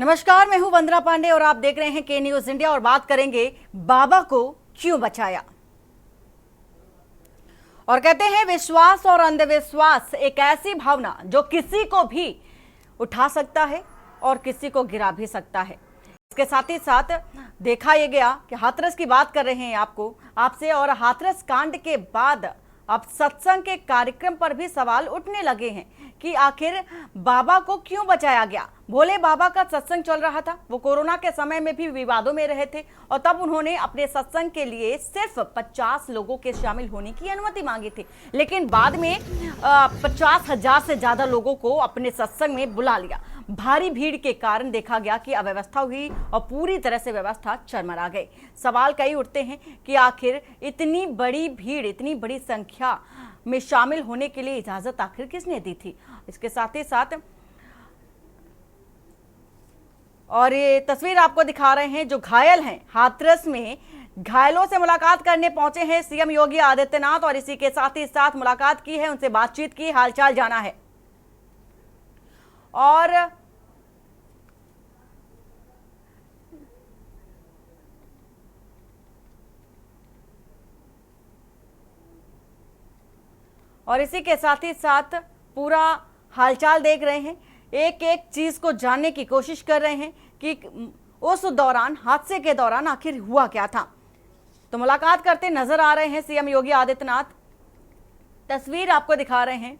नमस्कार, मैं हूं वंदना पांडे और आप देख रहे हैं के न्यूज इंडिया और बात करेंगे बाबा को क्यों बचाया। और कहते हैं विश्वास और अंधविश्वास एक ऐसी भावना जो किसी को भी उठा सकता है और किसी को गिरा भी सकता है। इसके साथ ही साथ देखा यह गया कि हाथरस की बात कर रहे हैं आपसे और हाथरस कांड के बाद अब सत्संग के कार्यक्रम पर भी सवाल उठने लगे हैं कि आखिर बाबा को क्यों बचाया गया। भोले बाबा का सत्संग चल रहा था, वो कोरोना के समय में भी विवादों में रहे थे और तब उन्होंने अपने सत्संग के लिए सिर्फ 50 लोगों के शामिल होने की अनुमति मांगी थी, लेकिन बाद में 50,000 से ज्यादा लोगों को अपने सत्संग में बुला लिया। भारी भीड़ के कारण देखा गया कि अव्यवस्था हुई और पूरी तरह से व्यवस्था चरमरा गई। सवाल कई उठते हैं कि आखिर इतनी बड़ी भीड़, इतनी बड़ी संख्या में शामिल होने के लिए इजाजत आखिर किसने दी थी। इसके साथ ही साथ और ये तस्वीर आपको दिखा रहे हैं जो घायल हैं हाथरस में। घायलों से मुलाकात करने पहुंचे हैं सीएम योगी आदित्यनाथ और इसी के साथ ही साथ मुलाकात की है, उनसे बातचीत की, हालचाल जाना है। और इसी के साथ ही साथ पूरा हालचाल देख रहे हैं, एक एक चीज को जानने की कोशिश कर रहे हैं कि उस दौरान, हादसे के दौरान आखिर हुआ क्या था। तो मुलाकात करते नजर आ रहे हैं सीएम योगी आदित्यनाथ। तस्वीर आपको दिखा रहे हैं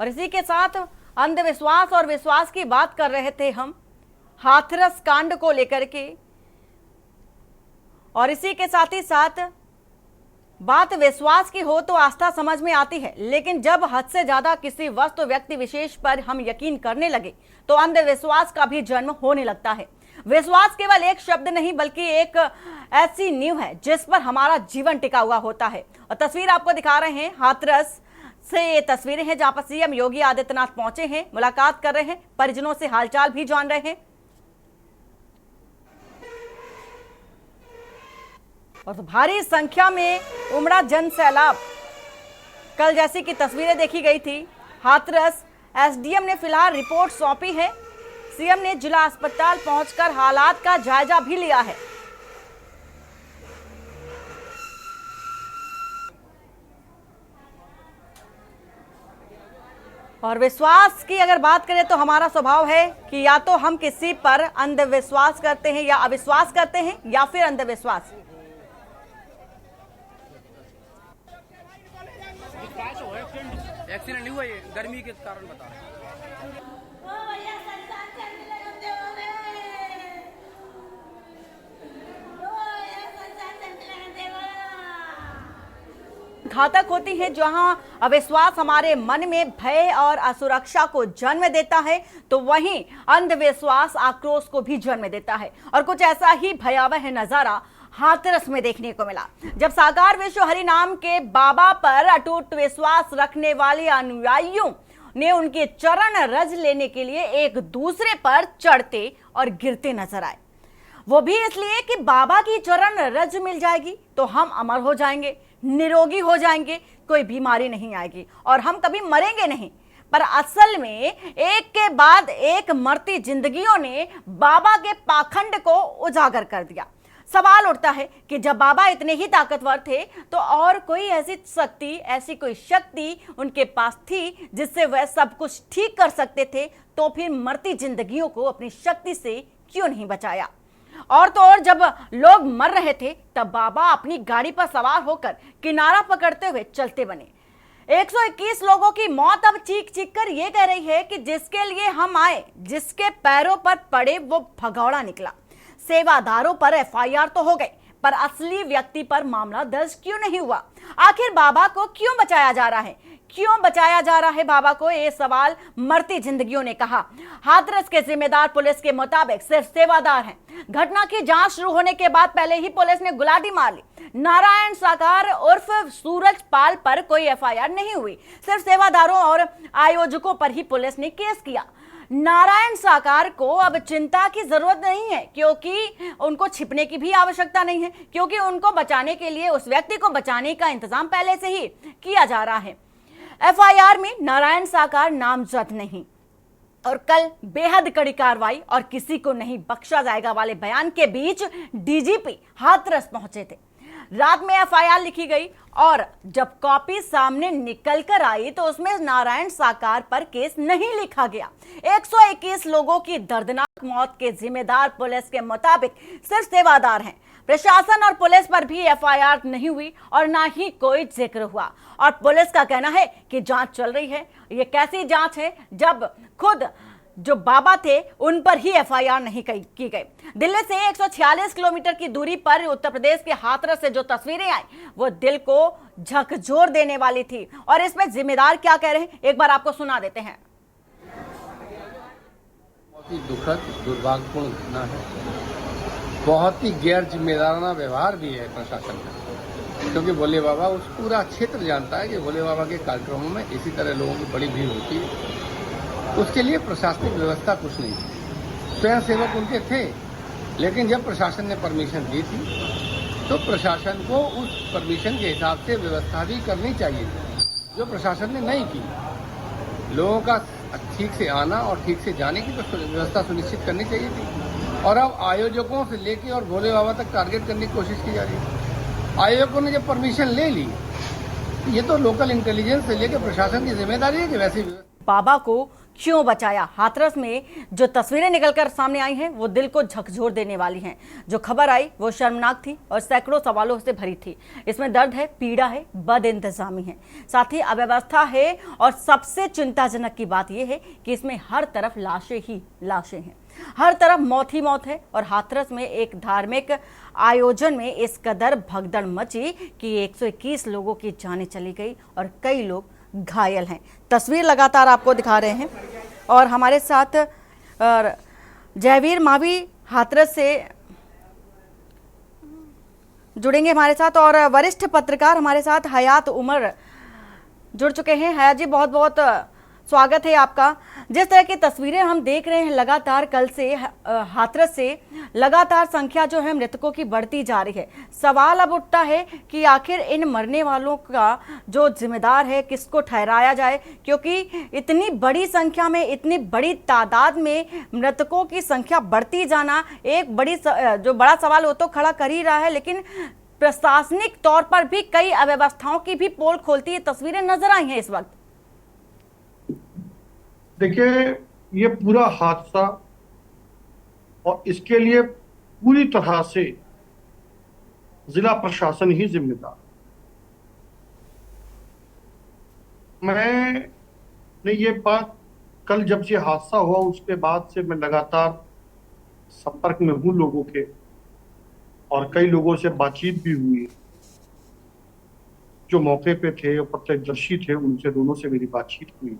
और इसी के साथ अंधविश्वास और विश्वास की बात कर रहे थे हम हाथरस कांड को लेकर के। और इसी के साथ ही साथ बात विश्वास की हो तो आस्था समझ में आती है, लेकिन जब हद से ज्यादा किसी वस्तु व्यक्ति विशेष पर हम यकीन करने लगे तो अंधविश्वास का भी जन्म होने लगता है। विश्वास केवल एक शब्द नहीं बल्कि एक ऐसी नींव है जिस पर हमारा जीवन टिका हुआ होता है। और तस्वीर आपको दिखा रहे हैं हाथरस से, ये तस्वीरें हैं जहां पर सीएम योगी आदित्यनाथ पहुंचे हैं, मुलाकात कर रहे हैं, परिजनों से हालचाल भी जान रहे हैं। और तो भारी संख्या में उमड़ा जन सैलाब। कल जैसी की तस्वीरें देखी गई थी। हाथरस एसडीएम ने फिलहाल रिपोर्ट सौंपी है। सीएम ने जिला अस्पताल पहुंचकर हालात का जायजा भी लिया है। और विश्वास की अगर बात करें तो हमारा स्वभाव है कि या तो हम किसी पर अंधविश्वास करते हैं या अविश्वास करते हैं या फिर अंधविश्वास। एक्सीडेंट नहीं हुआ, ये गर्मी के कारण बता रहे हैं। घातक होती है। जहां अविश्वास हमारे मन में भय और असुरक्षा को जन्म देता है तो वहीं अंधविश्वास आक्रोश को भी जन्म देता है। और कुछ ऐसा ही भयावह नजारा हाथरस में देखने को मिला जब साकार विश्व हरि नाम के बाबा पर अटूट विश्वास रखने वाले अनुयायियों ने उनके चरण रज लेने के लिए एक दूसरे पर चढ़ते और गिरते नजर आए। वो भी इसलिए कि बाबा की चरण रज मिल जाएगी तो हम अमर हो जाएंगे, निरोगी हो जाएंगे, कोई बीमारी नहीं आएगी और हम कभी मरेंगे नहीं। पर असल में एक के बाद एक मरती जिंदगियों ने बाबा के पाखंड को उजागर कर दिया। सवाल उठता है कि जब बाबा इतने ही ताकतवर थे तो और कोई ऐसी कोई शक्ति उनके पास थी जिससे वह सब कुछ ठीक कर सकते थे, तो फिर मरती जिंदगियों को अपनी शक्ति से क्यों नहीं बचाया। और तो और जब लोग मर रहे थे तब बाबा अपनी गाड़ी पर सवार होकर किनारा पकड़ते हुए चलते बने। 121 लोगों की मौत अब चीख चीख कर ये कह रही है कि जिसके लिए हम आए, जिसके पैरों पर पड़े वो भगौड़ा निकला। सेवादारों पर एफआईआर तो हो गई, पर असली व्यक्ति पर मामला दर्ज क्यों नहीं हुआ। आखिर बाबा को क्यों बचाया जा रहा है, क्यों बचाया जा रहा है बाबा को, ये सवाल मरती जिंदगियों ने कहा। हाथरस के जिम्मेदार पुलिस के मुताबिक सिर्फ सेवादार हैं। घटना की जांच शुरू होने के बाद पहले ही पुलिस ने गुलाटी मार ली। नारायण साकार उर्फ सूरज पाल पर कोई एफआईआर नहीं हुई, सिर्फ सेवादारों और आयोजकों पर ही पुलिस ने केस किया। नारायण साकार को अब चिंता की जरूरत नहीं है, क्योंकि उनको छिपने की भी आवश्यकता नहीं है, क्योंकि उनको बचाने के लिए, उस व्यक्ति को बचाने का इंतजाम पहले से ही किया जा रहा है। एफआईआर में नारायण साकार नामजद नहीं। और कल बेहद कड़ी कार्रवाई और किसी को नहीं बख्शा जाएगा वाले बयान के बीच डीजीपी हाथरस पहुंचे थे। रात में एफआईआर लिखी गई और जब कॉपी सामने निकल कर आई तो उसमें नारायण साकार पर केस नहीं लिखा गया। 121 लोगों की दर्दनाक मौत के जिम्मेदार पुलिस के मुताबिक सिर्फ सेवादार हैं। प्रशासन और पुलिस पर भी एफआईआर नहीं हुई और ना ही कोई जिक्र हुआ और पुलिस का कहना है कि जांच चल रही है। ये कैसी जांच है जब खुद जो बाबा थे उन पर ही एफआईआर नहीं की गई। दिल्ली से 146 किलोमीटर की दूरी पर उत्तर प्रदेश के हाथरस से जो तस्वीरें आई वो दिल को झकझोर देने वाली थी और इसमें जिम्मेदार क्या कह रहे हैं एक बार आपको सुना देते हैं। बहुत ही दुखद दुर्भाग्यपूर्ण घटना है, बहुत ही गैर जिम्मेदाराना व्यवहार भी है प्रशासन का, क्योंकि भोले बाबा उस पूरा क्षेत्र जानता है कि भोले बाबा के कार्यक्रमों में इसी तरह लोगों की बड़ी भीड़ होती है। उसके लिए प्रशासनिक व्यवस्था कुछ नहीं थी, स्वयं सेवक उनके थे, लेकिन जब प्रशासन ने परमिशन दी थी तो प्रशासन को उस परमिशन के हिसाब से व्यवस्था भी करनी चाहिए थी, जो प्रशासन ने नहीं की। लोगों का ठीक से आना और ठीक से जाने की तो व्यवस्था सुनिश्चित करनी चाहिए थी और अब आयोजकों से लेके और भोले बाबा तक टारगेट करने की कोशिश की जा रही है। आयोजकों ने जब परमिशन ले ली, ये तो लोकल इंटेलिजेंस से लेकर प्रशासन की जिम्मेदारी है कि वैसी बाबा को क्यों बचाया। हाथरस में जो तस्वीरें निकलकर सामने आई हैं वो दिल को झकझोर देने वाली हैं। जो खबर आई वो शर्मनाक थी और सैकड़ों सवालों से भरी थी। इसमें दर्द है, पीड़ा है, बदइंतजामी है, साथ ही अव्यवस्था है और सबसे चिंताजनक की बात यह है कि इसमें हर तरफ लाशें ही लाशें हैं, हर तरफ मौत ही मौत है। और हाथरस में एक धार्मिक आयोजन में इस कदर भगदड़ मची कि 121 लोगों की जानें चली गई और कई लोग घायल हैं। तस्वीर लगातार आपको दिखा रहे हैं और हमारे साथ जयवीर मावी हाथरस से जुड़ेंगे हमारे साथ और वरिष्ठ पत्रकार हमारे साथ हयात उमर जुड़ चुके हैं। हयात जी, बहुत बहुत स्वागत है आपका। जिस तरह की तस्वीरें हम देख रहे हैं लगातार कल से हाथरस से लगातार संख्या जो है मृतकों की बढ़ती जा रही है। सवाल अब उठता है कि आखिर इन मरने वालों का जो जिम्मेदार है किसको ठहराया जाए, क्योंकि इतनी बड़ी संख्या में, इतनी बड़ी तादाद में मृतकों की संख्या बढ़ती जाना एक जो बड़ा सवाल हो तो खड़ा कर ही रहा है, लेकिन प्रशासनिक तौर पर भी कई अव्यवस्थाओं की भी पोल खोलती है तस्वीरें नजर आई हैं इस वक्त। देखिए, ये पूरा हादसा और इसके लिए पूरी तरह से जिला प्रशासन ही जिम्मेदार। मैंने ये बात कल जब से हादसा हुआ उसके बाद से मैं लगातार संपर्क में हूँ लोगों के और कई लोगों से बातचीत भी हुई, जो मौके पे थे और प्रत्यक्षदर्शी थे, उनसे दोनों से मेरी बातचीत हुई।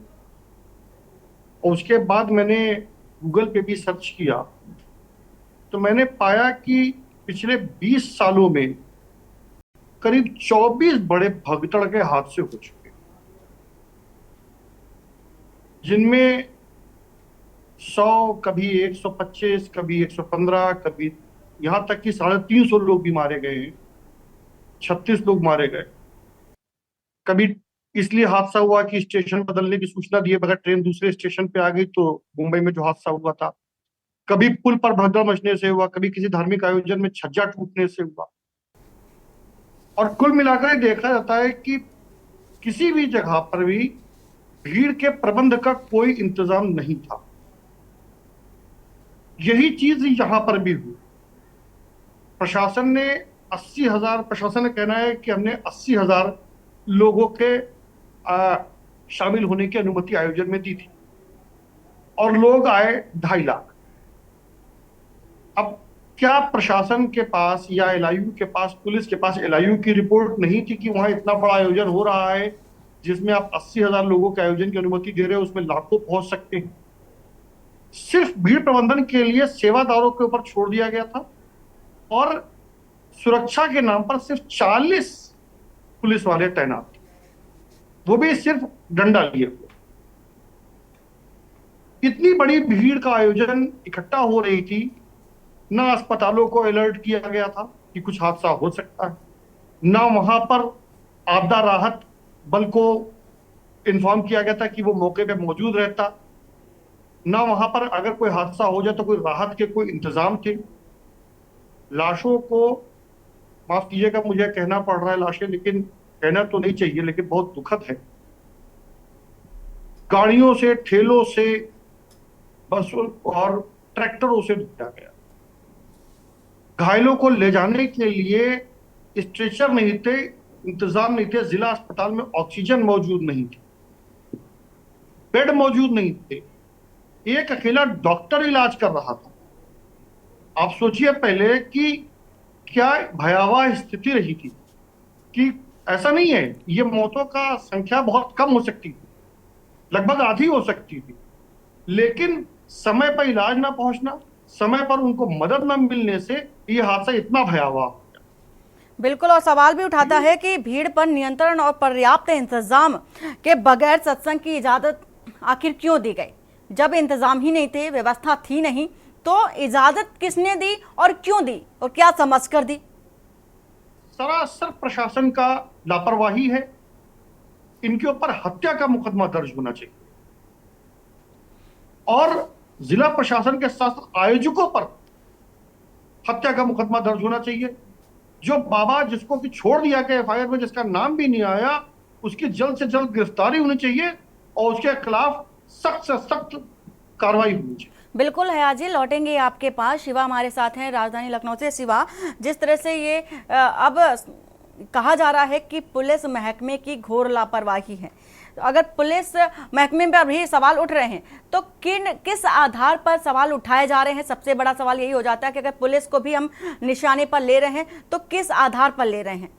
और उसके बाद मैंने गूगल पे भी सर्च किया तो मैंने पाया कि पिछले 20 सालों में करीब 24 बड़े भगदड़ के हादसे हो चुके, जिनमें 100, कभी 125, कभी 115, कभी यहां तक कि 350 लोग भी मारे गए हैं, 36 लोग मारे गए। कभी इसलिए हादसा हुआ कि स्टेशन बदलने की सूचना दिए बगैर ट्रेन दूसरे स्टेशन पे आ गई, तो मुंबई में जो हादसा हुआ था। कभी पुल पर भगदड़ मचने से हुआ, कभी किसी धार्मिक आयोजन में छज्जा टूटने से हुआ। और कुल मिलाकर देखा जाता है कि किसी भी जगह पर भी भीड़ के प्रबंध का कोई इंतजाम नहीं था। यही चीज यहां पर भी हुई। प्रशासन ने 80,000, प्रशासन का कहना है कि हमने 80,000 लोगों के शामिल होने की अनुमति आयोजन में दी थी और लोग आए 2.5 लाख। अब क्या प्रशासन के पास या एलआईयू के पास, पुलिस के पास एलआईयू की रिपोर्ट नहीं थी कि वहां इतना बड़ा आयोजन हो रहा है जिसमें आप 80,000 लोगों के आयोजन की अनुमति दे रहे हो, उसमें लाखों पहुंच सकते हैं? सिर्फ भीड़ प्रबंधन के लिए सेवादारों के ऊपर छोड़ दिया गया था और सुरक्षा के नाम पर सिर्फ 40 पुलिस वाले तैनात थे, वो भी सिर्फ डंडा लिए हुए। इतनी बड़ी भीड़ का आयोजन इकट्ठा हो रही थी, ना अस्पतालों को अलर्ट किया गया था कि कुछ हादसा हो सकता है, ना वहां पर आपदा राहत बल को इन्फॉर्म किया गया था कि वो मौके पे मौजूद रहता। ना वहां पर अगर कोई हादसा हो जाए तो कोई राहत के कोई इंतजाम थे। लाशों को, माफ कीजिएगा मुझे कहना पड़ रहा है लाशें, लेकिन कहना तो नहीं चाहिए, लेकिन बहुत दुखद है, गाड़ियों से, ठेलों से, बसों और ट्रैक्टरों से ढोया गया। घायलों को ले जाने के लिए स्ट्रेचर नहीं थे, इंतजाम नहीं थे, जिला अस्पताल में ऑक्सीजन मौजूद नहीं थी, बेड मौजूद नहीं थे, एक अकेला डॉक्टर इलाज कर रहा था। आप सोचिए पहले कि क्या भयावह स्थिति रही थी, कि ऐसा नहीं है, ये मौतों का संख्या बहुत कम हो सकती थी, लगभग आधी हो सकती थी, लेकिन समय पर इलाज ना पहुंचना, समय पर उनको मदद न मिलने से ये हादसा इतना भयावह हो गया। बिल्कुल, और सवाल भी उठाता है कि भीड़ पर नियंत्रण और पर्याप्त इंतजाम के बगैर सत्संग की इजाजत आखिर क्यों दी गई? जब इंतजाम ही नहीं थे, व्यवस्था थी नहीं, तो इजाजत किसने दी और क्यों दी और क्या समझ कर दी? सरासर प्रशासन का लापरवाही है। इनके ऊपर हत्या का मुकदमा दर्ज होना चाहिए और जिला प्रशासन के साथ आयोजकों पर हत्या का मुकदमा दर्ज होना चाहिए। जो बाबा जिसको कि छोड़ दिया गया एफआईआर में, जिसका नाम भी नहीं आया, उसकी जल्द से जल्द गिरफ्तारी होनी चाहिए और उसके खिलाफ सख्त से सख्त कार्रवाई होनी चाहिए। बिल्कुल है जी, लौटेंगे आपके पास। शिवा हमारे साथ हैं राजधानी लखनऊ से। शिवा, जिस तरह से ये अब कहा जा रहा है कि पुलिस महकमे की घोर लापरवाही है, अगर पुलिस महकमे पर भी सवाल उठ रहे हैं तो किस आधार पर सवाल उठाए जा रहे हैं? सबसे बड़ा सवाल यही हो जाता है कि अगर पुलिस को भी हम निशाने पर ले रहे हैं तो किस आधार पर ले रहे हैं?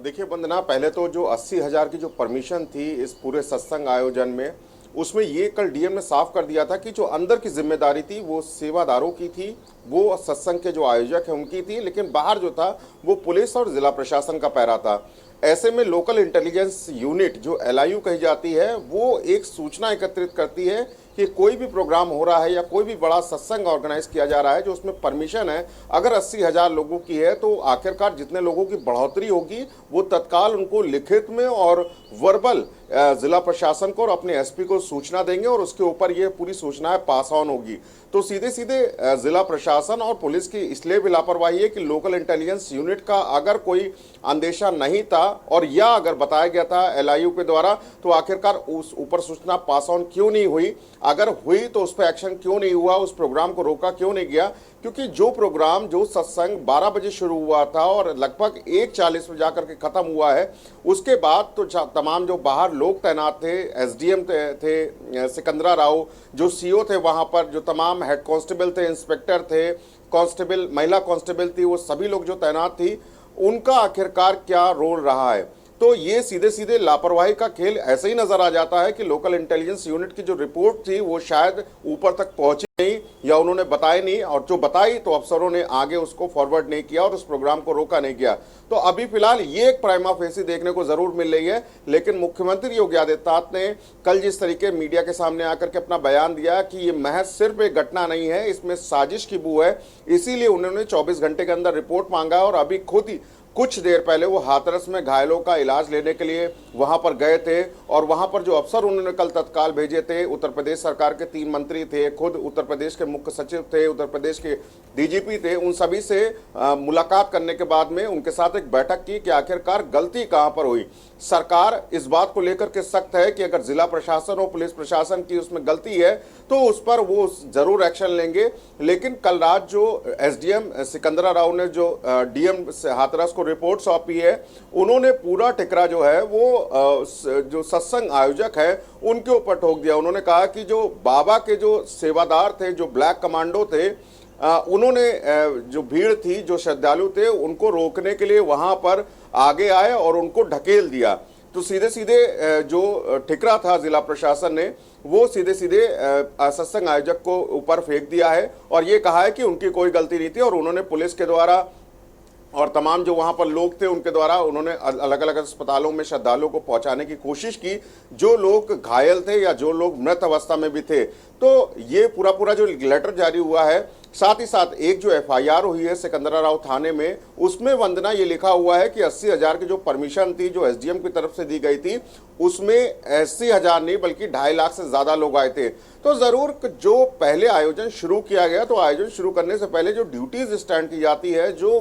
देखिए वंदना, पहले तो जो 80,000 की जो परमिशन थी इस पूरे सत्संग आयोजन में, उसमें ये कल डीएम ने साफ कर दिया था कि जो अंदर की जिम्मेदारी थी वो सेवादारों की थी, वो सत्संग के जो आयोजक हैं उनकी थी, लेकिन बाहर जो था वो पुलिस और जिला प्रशासन का पैरा था। ऐसे में लोकल इंटेलिजेंस यूनिट जो LIU कही जाती है, वो एक सूचना एकत्रित करती है कि कोई भी प्रोग्राम हो रहा है या कोई भी बड़ा सत्संग ऑर्गेनाइज किया जा रहा है जो उसमें परमिशन है, अगर 80,000 लोगों की है तो आखिरकार जितने लोगों की बढ़ोतरी होगी वो तत्काल उनको लिखित में और वर्बल जिला प्रशासन को और अपने SP को सूचना देंगे और उसके ऊपर ये पूरी सूचनाएं पास ऑन होगी। तो सीधे सीधे जिला प्रशासन और पुलिस की इसलिए भी लापरवाही है कि लोकल इंटेलिजेंस यूनिट का अगर कोई अंदेशा नहीं था और या अगर बताया गया था LIU के द्वारा, तो आखिरकार उस ऊपर सूचना पास ऑन क्यों नहीं हुई? अगर हुई तो उस पर एक्शन क्यों नहीं हुआ? उस प्रोग्राम को रोका क्यों नहीं गया? क्योंकि जो प्रोग्राम, जो सत्संग 12 बजे शुरू हुआ था और लगभग 1:40 में जाकर के खत्म हुआ है, उसके बाद तो तमाम जो बाहर लोग तैनात थे, SDM थे सिकंदरा राव, जो CO थे वहां पर, जो तमाम हेड कांस्टेबल थे, इंस्पेक्टर थे, कांस्टेबल, महिला कांस्टेबल थी, वो सभी लोग जो तैनात थी, उनका आखिरकार क्या रोल रहा है? तो ये सीधे सीधे लापरवाही का खेल ऐसे ही नजर आ जाता है कि लोकल इंटेलिजेंस यूनिट की जो रिपोर्ट थी वो शायद ऊपर तक पहुंची नहीं या उन्होंने बताई नहीं, और जो बताई तो अफसरों ने आगे उसको फॉरवर्ड नहीं किया और उस प्रोग्राम को रोका नहीं गया। तो अभी फिलहाल ये एक प्राइमा फेसी देखने को जरूर मिल रही है, लेकिन मुख्यमंत्री योगी आदित्यनाथ ने कल जिस तरीके मीडिया के सामने आकर के अपना बयान दिया कि ये महज सिर्फ एक घटना नहीं है, इसमें साजिश की बू है, इसीलिए उन्होंने 24 घंटे के अंदर रिपोर्ट मांगा और अभी खुद ही कुछ देर पहले वो हाथरस में घायलों का इलाज लेने के लिए वहां पर गए थे और वहां पर जो अफसर उन्होंने कल तत्काल भेजे थे, उत्तर प्रदेश सरकार के 3 मंत्री थे, खुद उत्तर प्रदेश के मुख्य सचिव थे, उत्तर प्रदेश के DGP थे, उन सभी से मुलाकात करने के बाद में उनके साथ एक बैठक की कि आखिरकार गलती कहां पर हुई। सरकार इस बात को लेकर के सख्त है कि अगर जिला प्रशासन और पुलिस प्रशासन की उसमें गलती है तो उस पर वो जरूर एक्शन लेंगे। लेकिन कल रात जो SDM सिकंदरा राव ने जो DM हाथरस को रिपोर्ट सौंपी है, उन्होंने पूरा टिकरा जो है वो जो सत्संग आयोजक है उनके ऊपर ठोक दिया। उन्होंने कहा कि जो बाबा के जो सेवादार थे, जो ब्लैक कमांडो थे, उन्होंने जो भीड़ थी, जो श्रद्धालु थे, उनको रोकने के लिए वहां पर आगे आए और उनको ढकेल दिया। तो सीधे सीधे जो ठिकरा था जिला प्रशासन ने, वो सीधे सीधे सत्संग आयोजक को ऊपर फेंक दिया है और ये कहा है कि उनकी कोई गलती नहीं थी और उन्होंने पुलिस के द्वारा और तमाम जो वहां पर लोग थे उनके द्वारा उन्होंने अलग अलग अस्पतालों में श्रद्धालुओं को पहुंचाने की कोशिश की, जो लोग घायल थे या जो लोग मृत अवस्था में भी थे। तो ये पूरा जो लेटर जारी हुआ है, साथ ही साथ एक जो एफआईआर हुई है सिकंदराबाद थाने में, उसमें वंदना ये लिखा हुआ है कि 80,000 की जो परमिशन थी जो एसडीएम की तरफ से दी गई थी, उसमें 80,000 नहीं बल्कि 2.5 लाख से ज्यादा लोग आए थे। तो जरूर जो पहले आयोजन शुरू किया गया, तो आयोजन शुरू करने से पहले जो ड्यूटीज स्टैंड की जाती है, जो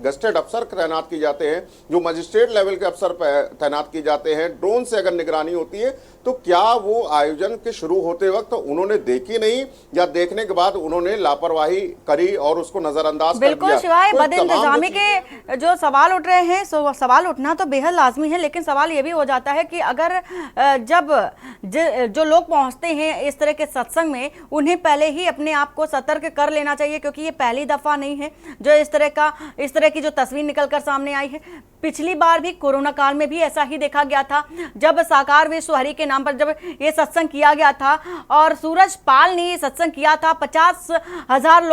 गस्टेड अफसर तैनात किए जाते हैं, जो मजिस्ट्रेट लेवल के अफसर तैनात किए जाते हैं, ड्रोन से अगर निगरानी होती है, तो क्या वो आयोजन के शुरू होते वक्त उन्होंने देखी नहीं, या देखने के बाद उन्होंने लापरवाही करी और उसको नजरअंदाज कर दिया? बिल्कुल शिवाय, बदइंतजामी के जो सवाल उठ रहे हैं, सवाल उठना तो बेहद लाजमी है, लेकिन सवाल ये भी हो जाता है कि अगर जब जो लोग पहुंचते हैं इस तरह के सत्संग में, उन्हें पहले ही अपने आप को सतर्क कर लेना चाहिए, क्योंकि ये पहली दफा नहीं है जो इस तरह की जो तस्वीर निकलकर सामने आई है। पिछली बार भी कोरोना काल में भी ऐसा ही देखा गया था, जब साकार विश्व हरि के नाम पर जब ये सत्संग किया गया था और सूरज पाल ने ये सत्संग किया था, 50,000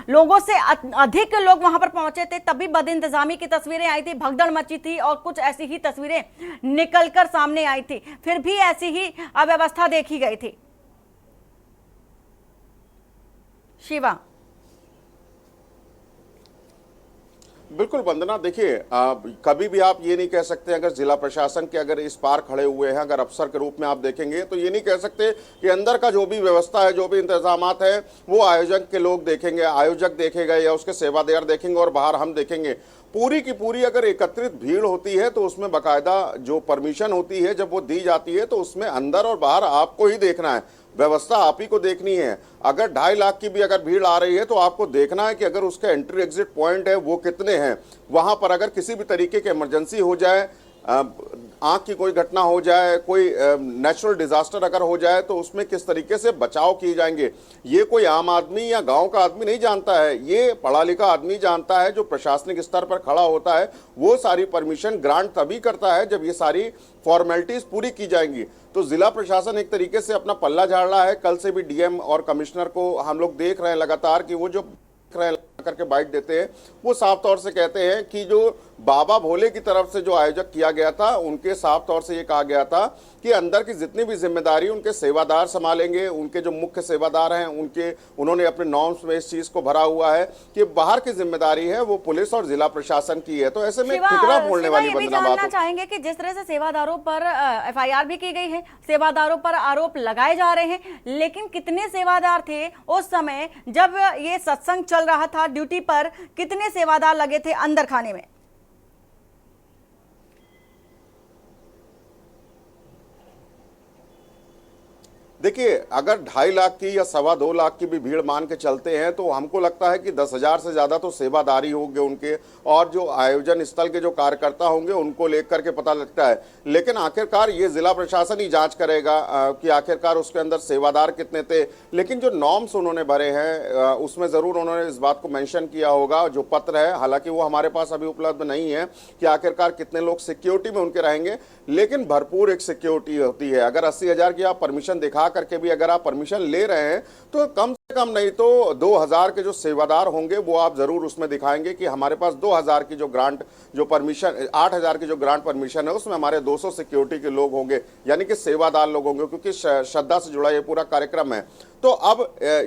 लोगों से अधिक लोग वहां पर पहुंचे थे, तभी बदइंतजामी की तस्वीरें आई थी, भगदड़ मची थी और कुछ ऐसी ही तस्वीरें निकलकर सामने आई थी, फिर भी ऐसी ही अव्यवस्था देखी गई थी। शिवा। बिल्कुल वंदना, देखिए कभी भी आप ये नहीं कह सकते, अगर जिला प्रशासन के अगर इस पार खड़े हुए हैं, अगर अफसर के रूप में आप देखेंगे, तो ये नहीं कह सकते कि अंदर का जो भी व्यवस्था है, जो भी इंतजामात है, वो आयोजक के लोग देखेंगे, आयोजक देखेगा या उसके सेवादार देखेंगे और बाहर हम देखेंगे। पूरी की पूरी अगर एकत्रित भीड़ होती है तो उसमें बाकायदा जो परमिशन होती है, जब वो दी जाती है, तो उसमें अंदर और बाहर आपको ही देखना है, व्यवस्था आप ही को देखनी है। अगर 2.5 लाख की भी अगर भीड़ आ रही है, तो आपको देखना है कि अगर उसके एंट्री एग्जिट पॉइंट है वो कितने हैं, वहां पर अगर किसी भी तरीके की इमरजेंसी हो जाए, आंख की कोई घटना हो जाए, कोई नेचुरल डिजास्टर अगर हो जाए, तो उसमें किस तरीके से बचाव किए जाएंगे, ये कोई आम आदमी या गांव का आदमी नहीं जानता है, ये पढ़ा लिखा आदमी जानता है, जो प्रशासनिक स्तर पर खड़ा होता है। वो सारी परमिशन ग्रांट तभी करता है जब ये सारी फॉर्मेलिटीज पूरी की जाएंगी। तो जिला प्रशासन एक तरीके से अपना पल्ला झाड़ रहा है। कल से भी डीएम और कमिश्नर को हम लोग देख रहे हैं लगातार कि वो जो करके बाइट देते हैं, वो साफ तौर से कहते हैं कि जो बाबा भोले की तरफ से जो आयोजक किया गया था, उनके साफ तौर से ये कहा गया था कि अंदर की जितनी भी जिम्मेदारी उनके सेवादार संभालेंगे, उनके जो मुख्य सेवादार हैं उन्होंने अपने नॉर्म्स में इस चीज को भरा हुआ है कि बाहर की जिम्मेदारी है वो पुलिस और जिला प्रशासन की है। तो ऐसे में ठिकरा बोलने वाली वंदना बात है। चाहेंगे कि जिस तरह से सेवादारों पर एफआईआर भी की गई है, सेवादारों पर आरोप लगाए जा रहे हैं, लेकिन कितने सेवादार थे उस समय जब ये सत्संग चल रहा था, ड्यूटी पर कितने सेवादार लगे थे अंदर खाने में? देखिए, अगर 2.5 लाख की या 2.25 लाख की भी भीड़ मान के चलते हैं, तो हमको लगता है कि 10,000 से ज्यादा तो सेवादारी होंगे उनके, और जो आयोजन स्थल के जो कार्यकर्ता होंगे उनको लेकर के पता लगता है। लेकिन आखिरकार ये जिला प्रशासन ही जांच करेगा कि आखिरकार उसके अंदर सेवादार कितने थे। लेकिन जो नॉर्म्स उन्होंने भरे हैं उसमें जरूर उन्होंने इस बात को मेंशन किया होगा, जो पत्र है, हालांकि वो हमारे पास अभी उपलब्ध नहीं है कि आखिरकार कितने लोग सिक्योरिटी में उनके रहेंगे, लेकिन भरपूर एक सिक्योरिटी होती है। अगर 80,000 की आप परमिशन दिखा करके भी अगर आप परमिशन ले रहे हैं, तो कम से कम नहीं तो 2,000 के जो सेवादार होंगे वो आप जरूर उसमें दिखाएंगे कि हमारे पास 2,000 की जो ग्रांट जो परमिशन 8,000 की जो ग्रांट परमिशन है उसमें हमारे 200 सिक्योरिटी के लोग होंगे, यानी कि सेवादार लोग होंगे, क्योंकि श्रद्धा से जुड़ा ये पूरा कार्यक्रम है। तो अब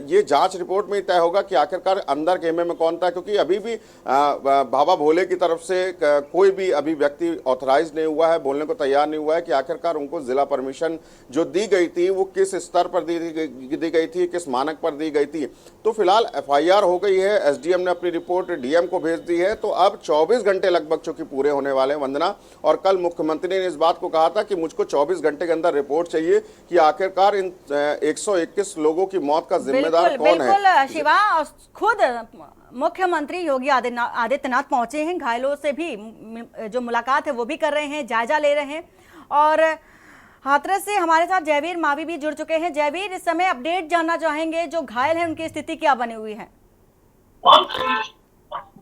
ये जांच रिपोर्ट में तय होगा कि आखिरकार अंदर खेमे में कौन था, क्योंकि अभी भी बाबा भोले की तरफ से कोई भी अभी व्यक्ति ऑथराइज नहीं हुआ है, बोलने को तैयार नहीं हुआ है कि आखिरकार उनको जिला परमिशन जो दी गई थी वो किस स्तर पर दी गई थी, किस मानक पर दी गई थी। तो फिलहाल एफआईआर हो गई है, एसडीएम ने अपनी रिपोर्ट डीएम को भेज दी है। तो अब 24 घंटे लगभग चूंकि पूरे होने वाले हैं वंदना, और कल मुख्यमंत्री ने इस बात को कहा था कि मुझको 24 घंटे के अंदर रिपोर्ट चाहिए कि आखिरकार इन 121 लोगों की मौत का जिम्मेदार कौन है। बिल्कुल शिवा, खुद मुख्यमंत्री योगी आदित्यनाथ पहुंचे हैं, घायलों से भी जो मुलाकात है वो भी कर रहे हैं, जायजा ले रहे हैं। और हाथरस से हमारे साथ जयवीर मावी भी जुड़ चुके हैं। जयवीर, इस समय अपडेट जानना चाहेंगे, जो घायल हैं उनकी स्थिति क्या बनी हुई है?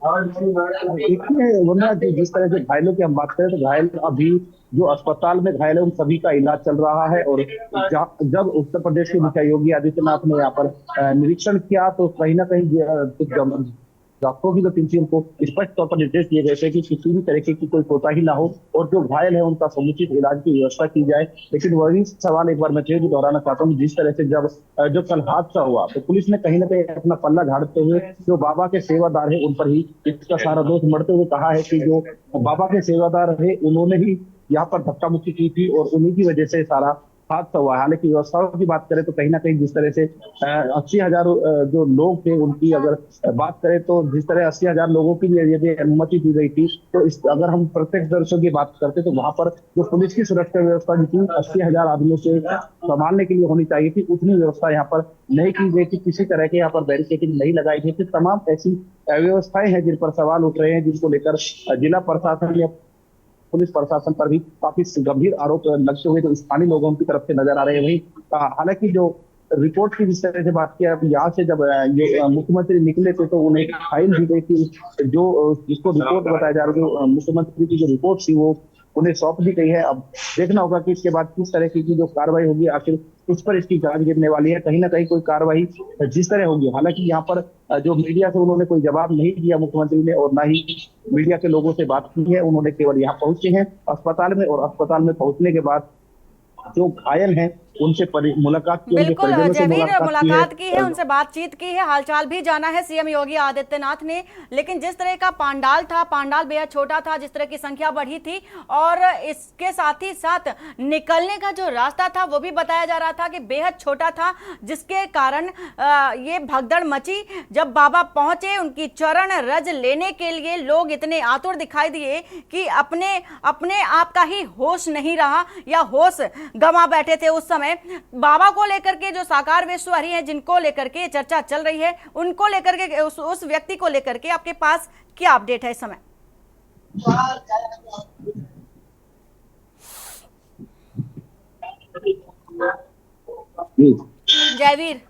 देखिए वरना जिस तरह से घायलों की हम बात करें, तो घायल अभी जो अस्पताल में घायल है उन सभी का इलाज चल रहा है। और जब उत्तर प्रदेश के मुखिया योगी आदित्यनाथ ने यहाँ पर निरीक्षण किया, तो कहीं ना कहीं डॉक्टरों की तो टीम थी उनको स्पष्ट तौर पर निर्देश दिए गए थे कि किसी भी तरीके की कोई कोताही ना हो और जो घायल है उनका समुचित इलाज की व्यवस्था की जाए। लेकिन वही सवाल एक बार मैं फिर भी दोहराना चाहता हूँ, जिस तरह से जब जो कल हादसा हुआ तो पुलिस ने कहीं ना कहीं अपना पल्ला झाड़ते हुए जो बाबा के सेवादार है उन पर ही इसका सारा दोष मढ़ते हुए कहा है कि जो बाबा के सेवादार है उन्होंने ही यहाँ पर धक्का मुक्की की थी और उन्हीं की वजह से सारा हादसा हुआ। हालांकि व्यवस्थाओं की बात करें तो कहीं ना कहीं जिस तरह से 80,000 जो लोग थे उनकी अगर बात करें तो जिस तरह 80,000 लोगों की यदि अनुमति दी गई थी तो इस अगर हम प्रत्यक्ष दर्शकों की बात करते तो वहां पर जो पुलिस की सुरक्षा व्यवस्था जो थी 80,000 आदमियों से संभालने के लिए होनी चाहिए थी उतनी व्यवस्था यहाँ पर नहीं की गई थी। किसी तरह के यहाँ पर बैरिकेडिंग नहीं लगाई गई थी। तमाम ऐसी व्यवस्थाएं हैं जिन पर सवाल उठ रहे हैं, जिनको लेकर जिला प्रशासन या पुलिस प्रशासन पर भी काफी गंभीर आरोप लगते हुए जो स्थानीय लोगों की तरफ से नजर आ रहे हैं। वही हालांकि जो रिपोर्ट की जिस तरह से बात किया, अब यहाँ से जब ये मुख्यमंत्री निकले थे तो उन्हें फाइल दी गई थी जो जिसको रिपोर्ट बताया जा रहा है, जो मुख्यमंत्री की जो रिपोर्ट थी वो उन्हें सौंप दी गई है। अब देखना होगा कि इसके बाद किस तरह की जो कार्रवाई होगी, आखिर उस पर इसकी जांच गिरने वाली है। कहीं ना कहीं कोई कार्रवाई जिस तरह होगी, हालांकि यहाँ पर जो मीडिया से उन्होंने कोई जवाब नहीं दिया मुख्यमंत्री ने और ना ही मीडिया के लोगों से बात की है। उन्होंने केवल यहाँ पहुंचे हैं अस्पताल में और अस्पताल में पहुंचने के बाद जो घायल हैं उनसे मुलाकात की, बिल्कुल जयवीर मुलाकात की है, और उनसे बातचीत की है, हालचाल भी जाना है सीएम योगी आदित्यनाथ ने। लेकिन जिस तरह का पंडाल था, पंडाल बेहद छोटा था, जिस तरह की संख्या बढ़ी थी और इसके साथ ही साथ निकलने का जो रास्ता था वो भी बताया जा रहा था कि बेहद छोटा था, जिसके कारण ये भगदड़ मची। जब बाबा पहुंचे उनकी चरण रज लेने के लिए लोग इतने आतुर दिखाई दिए कि अपने आप का ही होश नहीं रहा या होश गंवा बैठे थे उस समय। बाबा को लेकर के जो साकार विश्वहरी हैं, जिनको लेकर के चर्चा चल रही है, उनको लेकर के उस व्यक्ति को लेकर के आपके पास क्या अपडेट है इस समय? जयवीर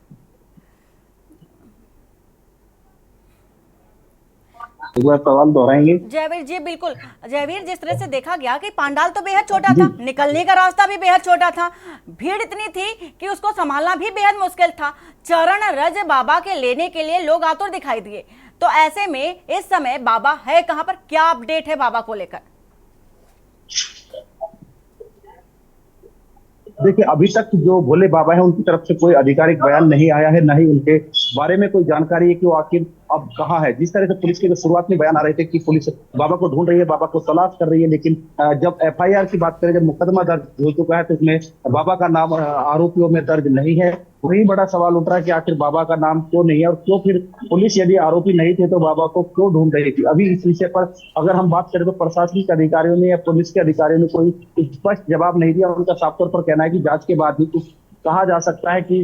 एक बार सवाल दोहराएंगे? जयवीर जी बिल्कुल। जयवीर, जिस तरह से देखा गया कि पंडाल तो बेहद छोटा था, निकलने का रास्ता भी बेहद छोटा था, भीड़ इतनी थी कि उसको संभालना भी बेहद मुश्किल था। चरण रज बाबा के लेने के लिए लोग आतुर दिखाई दिए। तो ऐसे में इस समय बाबा है कहां पर, क्या अपडेट है बाबा को लेकर? देखिए, अभी तक जो भोले बाबा है उनकी तरफ से कोई आधिकारिक बयान नहीं आया है, न ही उनके बारे में कोई जानकारी है कि वो आखिर अब कहाँ है। जिस तरह से पुलिस के शुरुआत में बयान आ रहे थे कि पुलिस बाबा को ढूंढ रही है, बाबा को तलाश कर रही है, लेकिन जब एफआईआर की बात करें, जब मुकदमा दर्ज हो चुका है तो इसमें बाबा का नाम आरोपियों में दर्ज नहीं है। वही बड़ा सवाल उठ रहा है कि आखिर बाबा का नाम क्यों नहीं है और क्यों फिर पुलिस यदि आरोपी नहीं थे तो बाबा को क्यों ढूंढ रही थी। अभी इस विषय पर अगर हम बात करें तो प्रशासनिक अधिकारियों ने या पुलिस के अधिकारियों ने कोई स्पष्ट जवाब नहीं दिया। उनका साफ तौर पर कहना है कि जांच के बाद ही कुछ कहा जा सकता है कि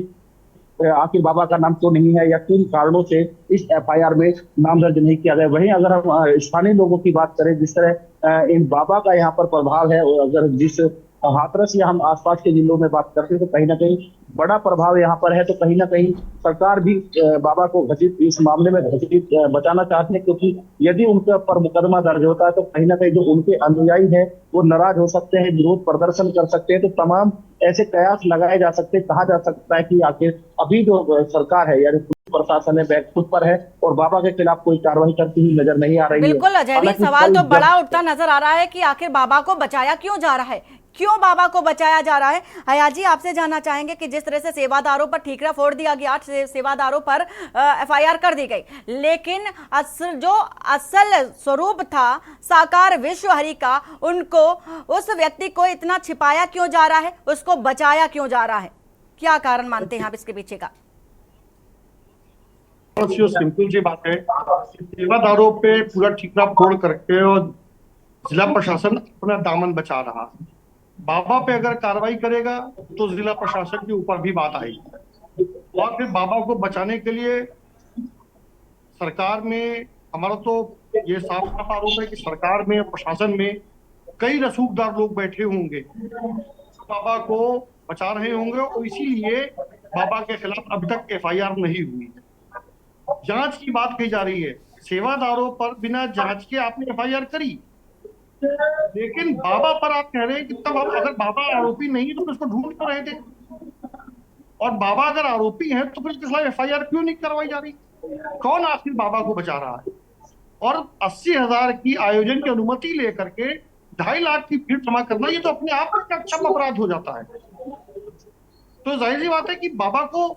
आखिर बाबा का नाम क्यों नहीं है या किन कारणों से इस एफआईआर में नाम दर्ज नहीं किया गया। वहीं अगर हम स्थानीय लोगों की बात करें, जिस तरह इन बाबा का यहाँ पर प्रभाव है, और अगर जिस हाथरस या हम आसपास के जिलों में बात करते हैं तो कहीं ना कहीं बड़ा प्रभाव यहाँ पर है। तो कहीं ना कहीं सरकार भी बाबा को घटित इस मामले में घटित बचाना चाहते हैं, क्योंकि यदि उनके पर मुकदमा दर्ज होता है तो कहीं ना कहीं जो उनके अनुयायी हैं वो नाराज हो सकते हैं, विरोध प्रदर्शन कर सकते हैं। तो तमाम ऐसे कयास लगाए जा सकते हैं। कहा जा सकता है कि आखिर अभी जो सरकार है यानी प्रशासन है बैक फुट पर है और बाबा के खिलाफ कोई कार्रवाई करती हुई नजर नहीं आ रही है। बिल्कुल अजय, सवाल तो बड़ा उठता नजर आ रहा है कि आखिर बाबा को बचाया क्यों जा रहा है, क्यों बाबा को बचाया जा रहा है। हयात जी, आपसे जानना चाहेंगे कि जिस तरह से सेवादारों पर ठीकरा फोड़ दिया गया, सेवादारों पर एफआईआर कर दी गई, लेकिन जो असल स्वरूप था साकार विश्वहरी का, उनको उस व्यक्ति को इतना छिपाया क्यों जा रहा है, उसको बचाया क्यों जा रहा है? क्या कारण मानते हैं आप इसके पीछे का? सिंपल सी बात है, सेवादारों पे पूरा ठीकरा फोड़ करके और जिला प्रशासन अपना दामन बचा रहा। बाबा पे अगर कार्रवाई करेगा तो जिला प्रशासन के ऊपर भी बात आएगी और फिर बाबा को बचाने के लिए सरकार में हमारा तो ये साफ साफ आरोप है कि सरकार में प्रशासन में कई रसूखदार लोग बैठे होंगे, बाबा को बचा रहे होंगे और इसीलिए बाबा के खिलाफ अभी तक एफआईआर नहीं हुई। जांच की बात कही जा रही है, सेवादारों पर बिना जांच के आपने एफआईआर करी, लेकिन बाबा पर आप कह रहे हैं कि तब अगर बाबा आरोपी नहीं तो उसको ढूंढ क्यों रहे थे? और बाबा अगर आरोपी हैं तो फिर इसके खिलाफ FIR क्यों नहीं करवाई जा रही? कौन आखिर बाबा को बचा रहा है? और 80,000 की आयोजन की अनुमति लेकर के 2.5 लाख की भीड़ जमा करना, ये तो अपने आप में एक क्षम अपराध हो जाता है। तो जाहिर सी बात है कि बाबा को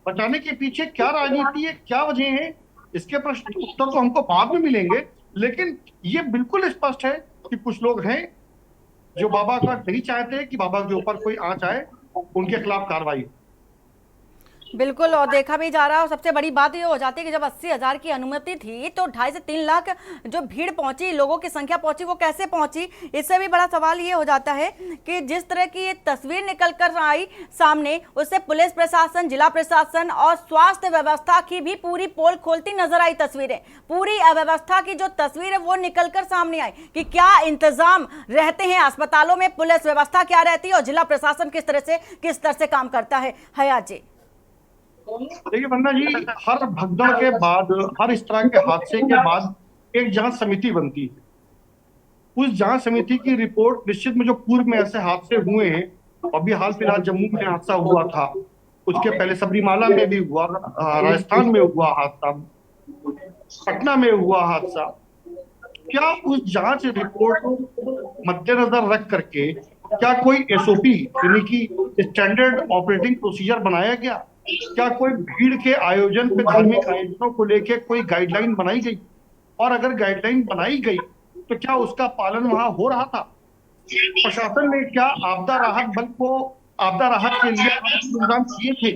बचाने के पीछे क्या राजनीति है, क्या वजह है, इसके प्रश्न उत्तर तो हमको बाद में मिलेंगे। लेकिन ये बिल्कुल स्पष्ट है कि कुछ लोग हैं जो बाबा का नहीं चाहते कि बाबा के ऊपर कोई आंच आए, उनके खिलाफ कार्रवाई। बिल्कुल, और देखा भी जा रहा है। और सबसे बड़ी बात ये हो जाती है कि जब 80,000 की अनुमति थी तो 2.5 से 3 लाख जो भीड़ पहुंची, लोगों की संख्या पहुंची, वो कैसे पहुंची? इससे भी बड़ा सवाल ये हो जाता है कि जिस तरह की ये तस्वीर निकल कर आई सामने, उससे पुलिस प्रशासन, जिला प्रशासन और स्वास्थ्य व्यवस्था की भी पूरी पोल खोलती नजर आई तस्वीरें। पूरी अव्यवस्था की जो तस्वीर है वो निकल कर सामने आई कि क्या इंतजाम रहते हैं अस्पतालों में, पुलिस व्यवस्था क्या रहती है और जिला प्रशासन किस तरह से काम करता है। हयात जी, देखिए वंदना जी, हर भगदड़ के बाद, हर इस तरह के हादसे के बाद एक जांच समिति बनती है। उस जांच समिति की रिपोर्ट निश्चित में जो पूर्व में ऐसे हादसे हुए हैं, अभी हाल फिलहाल जम्मू में हादसा हुआ था, उसके पहले सबरीमाला में भी हुआ, राजस्थान में हुआ हादसा, पटना में हुआ हादसा, क्या उस जांच रिपोर्ट को मद्देनजर रख करके क्या कोई SOP यानी कि स्टैंडर्ड ऑपरेटिंग प्रोसीजर बनाया गया? क्या कोई भीड़ के आयोजन पे, धार्मिक आयोजनों को लेके कोई गाइडलाइन बनाई गई? और अगर गाइडलाइन बनाई गई तो क्या उसका पालन वहां हो रहा था? प्रशासन ने क्या आपदा राहत बल को आपदा राहत के लिए इंतजाम किए थे?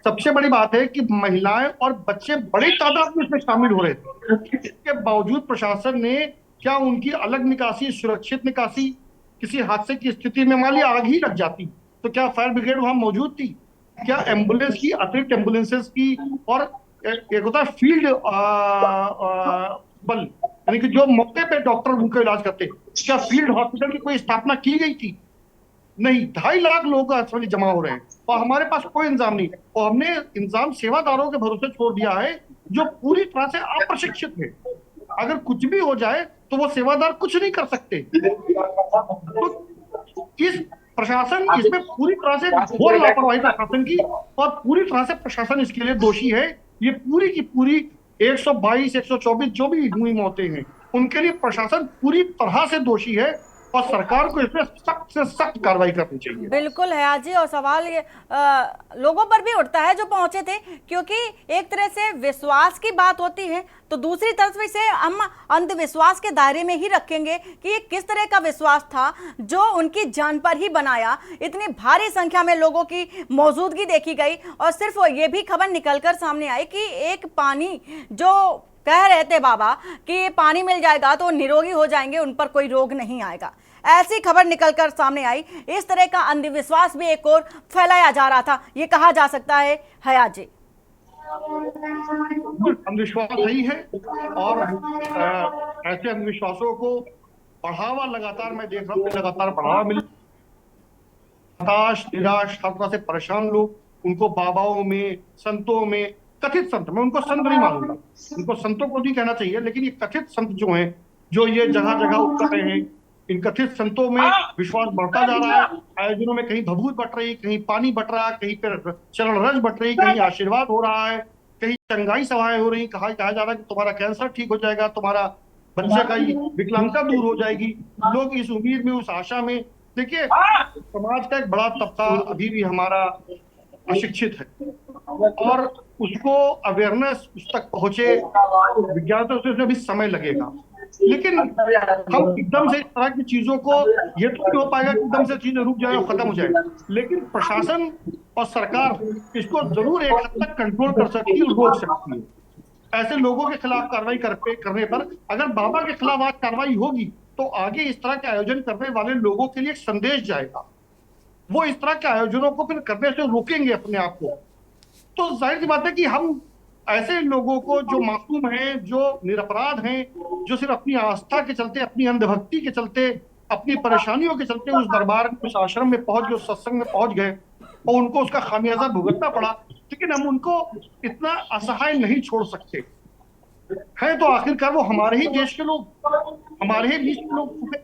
सबसे बड़ी बात है कि महिलाएं और बच्चे बड़ी तादाद में इसमें शामिल हो रहे थे। इसके बावजूद प्रशासन ने क्या उनकी अलग निकासी, सुरक्षित निकासी, किसी हादसे की स्थिति में मान लिया आग ही लग जाती तो क्या फायर ब्रिगेड वहां मौजूद थी? क्या एम्बुलेंस की, अतिरिक्त एम्बुलेंसेस की, और एक होता है फील्ड बल, यानी कि जो मौके पे डॉक्टर उनका इलाज करते, क्या फील्ड हॉस्पिटल की कोई स्थापना की गई थी? नहीं। 2.5 लाख लोग अस्पताल जमा हो रहे हैं और हमारे पास कोई इंतजाम नहीं, और हमने इंतजाम सेवादारों के भरोसे छोड़ दिया है जो पूरी तरह से अप्रशिक्षित है। अगर कुछ भी हो जाए तो वो सेवादार कुछ नहीं कर सकते। तो इस प्रशासन इसमें पूरी तरह से घोर लापरवाही प्रशासन की, और पूरी तरह से प्रशासन इसके लिए दोषी है। ये पूरी की पूरी 122, 124 जो भी हुई मौतें हैं, उनके लिए प्रशासन पूरी तरह से दोषी है और सरकार को इसमें सख्त से सख्त कार्रवाई करनी चाहिए। बिल्कुल है जी। और सवाल ये लोगों पर भी उठता है जो पहुंचे थे, क्योंकि एक तरह से विश्वास की बात होती है तो दूसरी तरफ से हम अंधविश्वास के दायरे में ही रखेंगे कि ये किस तरह का विश्वास था जो उनकी जान पर ही बनाया। इतनी भारी संख्या में लोगों की मौजूदगी देखी गई और सिर्फ ये भी खबर निकलकर सामने आई कि एक पानी, जो कह रहे थे बाबा कि पानी मिल जाएगा तो निरोगी हो जाएंगे, उन पर कोई रोग नहीं आएगा, ऐसी खबर निकलकर सामने आई। इस तरह का अंधविश्वास भी एक और फैलाया जा रहा था, ये कहा जा सकता है। हयात जी, अंधविश्वास सही है और ऐसे अंधविश्वासों को बढ़ावा लगातार मैं देख रहा हूँ, लगातार बढ़ावा मिल, हताश, निराश, हर तरह से परेशान लोग, उनको बाबाओं में, संतों में, कथित संत, मैं उनको संत नहीं मानूंगा, उनको संतों को नहीं कहना चाहिए, लेकिन ये कथित संत जो हैं, जो ये जगह जगह उतर रहे हैं, इन कथित संतों में विश्वास बढ़ता जा रहा है। आयोजनों में कहीं भभूत बट रही, कहीं पानी बट रहा, कहीं पर चरण रज बट रही, कहीं आशीर्वाद हो रहा है, कहीं चंगाई सभाएं हो रही, कहा जा रहा है कि तुम्हारा कैंसर ठीक हो जाएगा, तुम्हारा बच्चे का विकलांगता दूर हो जाएगी। लोग इस उम्मीद में, उस आशा में, देखिए समाज का एक बड़ा तबका अभी भी हमारा अशिक्षित है और उसको अवेयरनेस उस तक पहुंचे, विज्ञान तो उसमें भी समय लगेगा। लेकिन हम एकदम से इस तरह की चीजों को, ये तो नहीं हो पाएगा कि एकदम से चीजें रुक जाए और खत्म हो जाए, लेकिन प्रशासन और सरकार इसको जरूर एक हद तक कंट्रोल कर सकती है, रोक सकती है। ऐसे लोगों के खिलाफ कार्रवाई करने पर, अगर बाबा के खिलाफ आज कार्रवाई होगी तो आगे इस तरह के आयोजन करने वाले लोगों के लिए एक संदेश जाएगा, वो इस तरह के आयोजनों को फिर करने से रोकेंगे अपने आप को। तो जाहिर सी बात है कि हम ऐसे लोगों को, जो मासूम हैं, जो निरपराध हैं, जो सिर्फ अपनी आस्था के चलते, अपनी अंधभक्ति के चलते, अपनी परेशानियों के चलते उस दरबार, उस आश्रम में पहुंच गए, उस सत्संग में पहुंच गए और उनको उसका खामियाजा भुगतना पड़ा, लेकिन हम उनको इतना असहाय नहीं छोड़ सकते हैं। तो आखिरकार वो हमारे ही देश के लोग, हमारे ही बीच के लोग।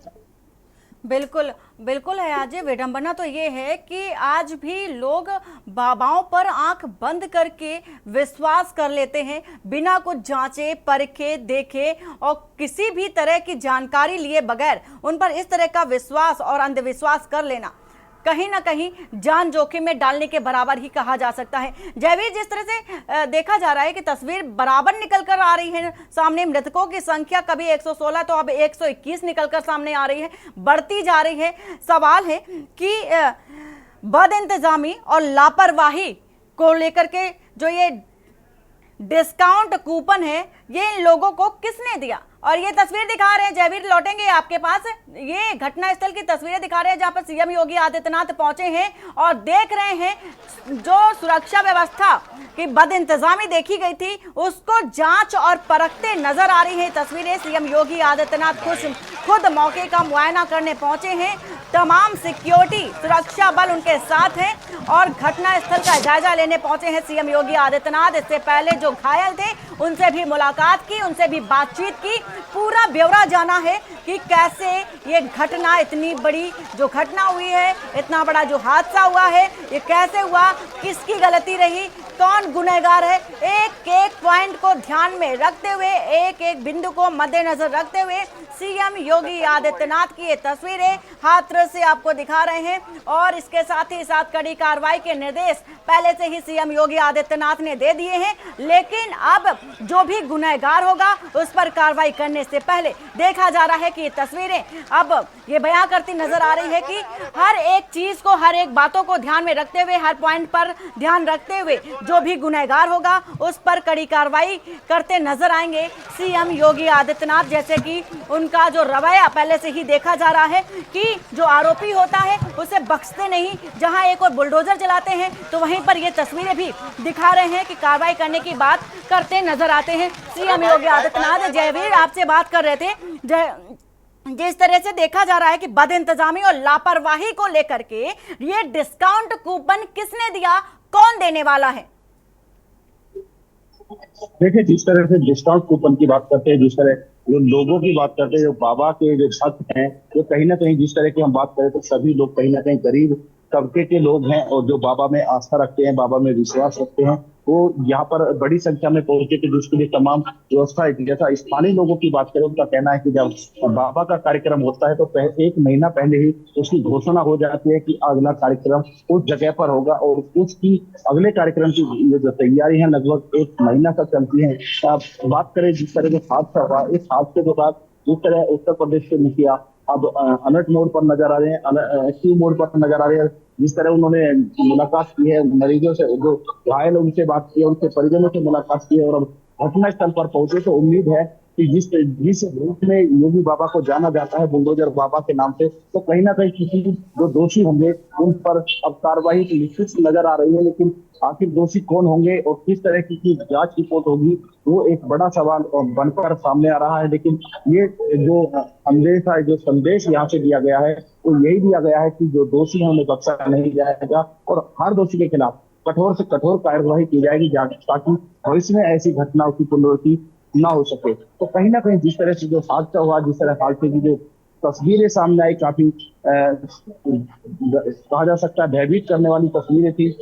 बिल्कुल बिल्कुल है अजय। विडंबना तो ये है कि आज भी लोग बाबाओं पर आंख बंद करके विश्वास कर लेते हैं, बिना कुछ जांचे परखे देखे और किसी भी तरह की जानकारी लिए बगैर उन पर इस तरह का विश्वास और अंधविश्वास कर लेना कहीं ना कहीं जान जोखिम में डालने के बराबर ही कहा जा सकता है। जयवीर, जिस तरह से देखा जा रहा है कि तस्वीर बराबर निकल कर आ रही है सामने, मृतकों की संख्या कभी 116 तो अब 121 निकल कर सामने आ रही है, बढ़ती जा रही है। सवाल है कि बदइंतजामी और लापरवाही को लेकर के जो ये डिस्काउंट कूपन है ये इन लोगों को किसने दिया? और ये तस्वीर दिखा रहे हैं, जयवीर लौटेंगे आपके पास, ये घटना स्थल की तस्वीरें दिखा रहे हैं जहां पर सीएम योगी आदित्यनाथ पहुंचे हैं और देख रहे हैं जो सुरक्षा व्यवस्था की बदइंतजामी देखी गई थी उसको जांच और परखते नजर आ रही है तस्वीरें। सीएम योगी आदित्यनाथ खुद मौके का मुआयना करने पहुंचे हैं, तमाम सिक्योरिटी सुरक्षा बल उनके साथ हैं और घटना स्थल का जायजा लेने पहुंचे हैं सीएम योगी आदित्यनाथ। इससे पहले जो घायल थे उनसे भी मुलाकात की, उनसे भी बातचीत की, पूरा ब्यौरा जाना है कि कैसे ये घटना, इतनी बड़ी जो घटना हुई है, इतना बड़ा जो हादसा हुआ है, ये कैसे हुआ, किसकी गलती रही, कौन गुनहगार है। एक एक पॉइंट को ध्यान में रखते हुए, एक एक बिंदु को मद्देनजर रखते हुए सीएम योगी आदित्यनाथ की ये तस्वीरें हाथरस से आपको दिखा रहे हैं और इसके साथ ही साथ कड़ी कार्रवाई के निर्देश पहले से ही सीएम योगी आदित्यनाथ ने दे दिए हैं। लेकिन अब जो भी गुनहगार होगा उस पर कार्रवाई करने से पहले देखा जा रहा है कि ये तस्वीरें अब ये बयां करती नजर आ रही है कि हर एक चीज को, हर एक बातों को ध्यान में रखते हुए, हर पॉइंट पर ध्यान रखते हुए जो भी गुनहगार होगा उस पर कड़ी कार्रवाई करते नजर आएंगे सीएम योगी आदित्यनाथ। जैसे कि उनका जो रवैया पहले से ही देखा जा रहा है कि जो आरोपी होता है उसे बख्शते नहीं, जहां एक और बुलडोजर चलाते हैं तो वहीं पर ये तस्वीरें भी दिखा रहे हैं कि कार्रवाई करने की बात करते नजर आते हैं सीएम योगी आदित्यनाथ। जयवीर, आपसे बात कर रहे थे, जिस तरह से देखा जा रहा है कि बदइंतजामी और लापरवाही को लेकर के ये डिस्काउंट कूपन किसने दिया, कौन देने वाला है? देखिए, जिस तरह से डिस्काउंट कूपन की बात करते हैं, जिस तरह जो लोगों की बात करते हैं, जो बाबा के जो भक्त हैं, जो कहीं ना कहीं जिस तरह की हम बात करें तो सभी लोग कहीं ना कहीं गरीब तबके के लोग हैं और जो बाबा में आस्था रखते हैं, बाबा में विश्वास रखते हैं, वो यहाँ पर बड़ी संख्या में पहुंचे थे, जिसके लिए तमाम व्यवस्था है। जैसा स्थानीय लोगों की बात करें, उनका कहना है कि जब बाबा का कार्यक्रम होता है तो एक महीना पहले ही उसकी घोषणा हो जाती है कि अगला कार्यक्रम उस जगह पर होगा और उसकी अगले कार्यक्रम की जो तैयारी है लगभग एक महीना तक चलती है। आप बात करें जिस तरह से हादसा हुआ, इस हादसे के बाद जिस तरह उत्तर प्रदेश के मुखिया अब अलर्ट मोड पर नजर आ रहे हैं, एक्टिव मोड पर नजर आ रहे हैं। जिस तरह उन्होंने मुलाकात की है मरीजों से, जो घायल उनसे बात की है, उनके परिजनों से मुलाकात की है और अब घटना स्थल पर पहुंचे तो उम्मीद है कि जिस रूप में योगी बाबा को जाना जाता है बुलडोजर बाबा के नाम से, तो कहीं ना कहीं किसी जो दोषी होंगे उन पर अब कार्रवाई की निश्चित नजर आ रही है। लेकिन आखिर दोषी कौन होंगे और किस तरह की जांच रिपोर्ट होगी, वो एक बड़ा सवाल बनकर सामने आ रहा है। लेकिन ये जो संदेश है, जो संदेश यहाँ से दिया गया है, वो यही दिया गया है कि जो दोषी है उन्हें बख्शा नहीं जाएगा और हर दोषी के खिलाफ कठोर से कठोर कार्यवाही की जाएगी ताकि भविष्य में ऐसी घटनाओं की पुनरावृत्ति ना हो सके। तो कहीं ना कहीं जिस तरह से जो हादसा हुआ, जिस तरह हादसे की जो तस्वीरें सामने आई, काफी कहा जा सकता है भयभीत करने वाली तस्वीरें थी।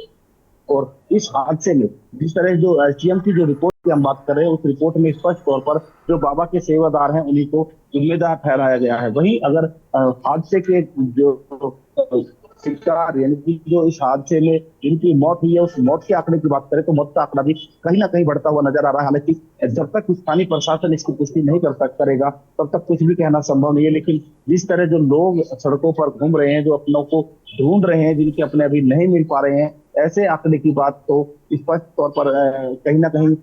और इस हादसे में जिस तरह जो एसडीएम की जो रिपोर्ट की हम बात कर रहे हैं, उस रिपोर्ट में स्पष्ट तौर पर जो बाबा के सेवादार हैं उन्हीं को जिम्मेदार ठहराया गया है। वहीं अगर हादसे के जो शिकार यानी कि जो इस हादसे में जिनकी मौत हुई है उस मौत के आंकड़े की बात करें तो मौत का आंकड़ा भी कहीं ना कहीं बढ़ता हुआ नजर आ रहा है। हालांकि जब तक स्थानीय प्रशासन इसकी पुष्टि नहीं करेगा तब तक कुछ भी कहना संभव नहीं है। लेकिन जिस तरह जो लोग सड़कों पर घूम रहे हैं, जो अपनों को ढूंढ रहे हैं, जिनके अपने अभी नहीं मिल पा रहे हैं, ऐसे आंकड़े की बात तो स्पष्ट तौर पर कहीं ना कहीं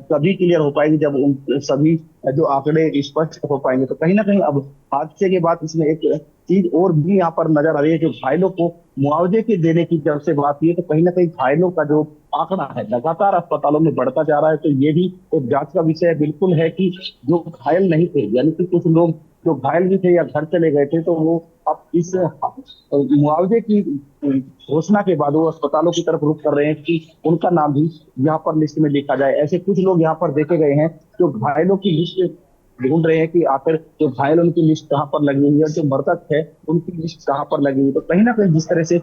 तभी क्लियर हो पाएगी जब उन सभी जो आंकड़े स्पष्ट हो पाएंगे। तो कहीं ना कहीं अब हादसे के बाद इसमें एक चीज और भी यहाँ पर नजर आ रही है, जो घायलों को मुआवजे के देने की जब से बात की है तो कहीं ना कहीं घायलों का जो आंकड़ा है लगातार अस्पतालों में बढ़ता जा रहा है। तो ये भी एक जांच का विषय बिल्कुल है कि जो घायल नहीं थे, यानी कि कुछ लोग जो घायल भी थे या घर चले गए थे, तो वो अब इस मुआवजे की घोषणा के बाद वो अस्पतालों की तरफ रुख कर रहे हैं कि उनका नाम भी यहाँ पर लिस्ट में लिखा जाए। ऐसे कुछ लोग यहाँ पर देखे गए हैं जो घायलों की लिस्ट ढूंढ रहे हैं कि आखिर जो घायल उनकी लिस्ट कहाँ पर लगी हुई है और जो मृतक है उनकी लिस्ट कहाँ पर लगी हुई है। तो कहीं ना कहीं जिस तरह से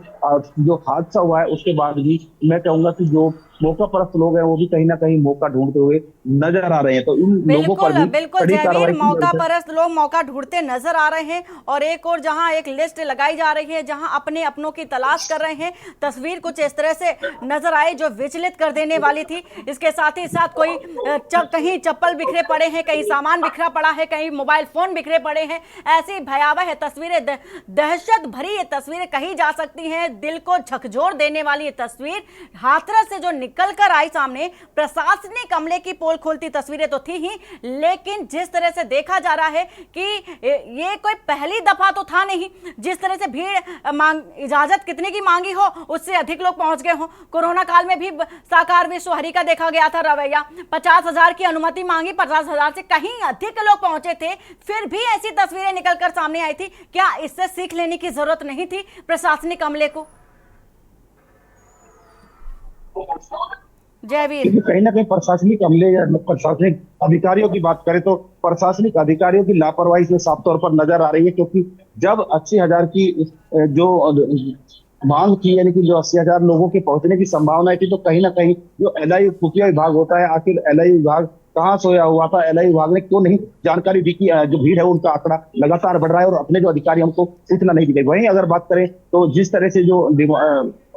जो हादसा हुआ है उसके बाद भी मैं कहूंगा कि जो मौका परस्त लोग हैं वो भी कहीं ना कहीं मौका ढूंढते हुए नजर आ रहे हैं। तो इन लोगों पर बिल्कुल भी बिल्कुल कड़ी जयवीर, कार्रवाई की मौका जाए। परस्त लोग मौका ढूंढते नजर आ रहे हैं और एक और जहां एक लिस्ट लगाई जा रही है, जहां अपने अपनों की तलाश कर रहे हैं। तस्वीर कुछ इस तरह से नजर आई जो विचलित कर देने वाली थी। इसके साथ ही साथ कोई कहीं चप्पल बिखरे पड़े हैं, कहीं सामान बिखरा पड़ा है, कहीं मोबाइल फोन बिखरे पड़े हैं। ऐसी भयावह तस्वीरें, दहशत भरी ये तस्वीरें कही जा सकती हैं। दिल को झकझोर देने वाली ये तस्वीर हाथरस से जो निकल कर आई सामने, प्रशासनिक अमले की पोल खोलती तस्वीरें तो थी ही, लेकिन जिस तरह से देखा जा रहा है कि ये कोई पहली दफा तो था नहीं। जिस तरह से भीड़ इजाजत कितने की मांगी हो उससे अधिक लोग पहुंच गए हो। कोरोना काल में भी साकार विश्व हरि का देखा गया था रवैया, 50,000 की अनुमति मांगी, 50,000 से कहीं अधिक लोग पहुंचे थे, फिर भी ऐसी तस्वीरें निकलकर सामने आई थी। क्या इससे सीख लेने की जरूरत नहीं थी प्रशासनिक अमले को? जयवीर, कहीं ना कहीं प्रशासनिक अमले या प्रशासनिक अधिकारियों की बात करें तो प्रशासनिक अधिकारियों की लापरवाही से साफ तौर पर नजर आ रही है। क्योंकि जब 80,000 की जो मांग थी, यानी कि जो 80,000 लोगों के पहुंचने की संभावना थी, तो कहीं ना कहीं जो एलआई खुफिया विभाग होता है, आखिर एलआई विभाग कहाँ सोया हुआ था? एलआई विभाग ने क्यों नहीं जानकारी दी कि जो भीड़ है उनका आंकड़ा लगातार बढ़ रहा है और अपने जो अधिकारी हमको सूचना नहीं दी गई। वहीं अगर बात करें तो जिस तरह से जो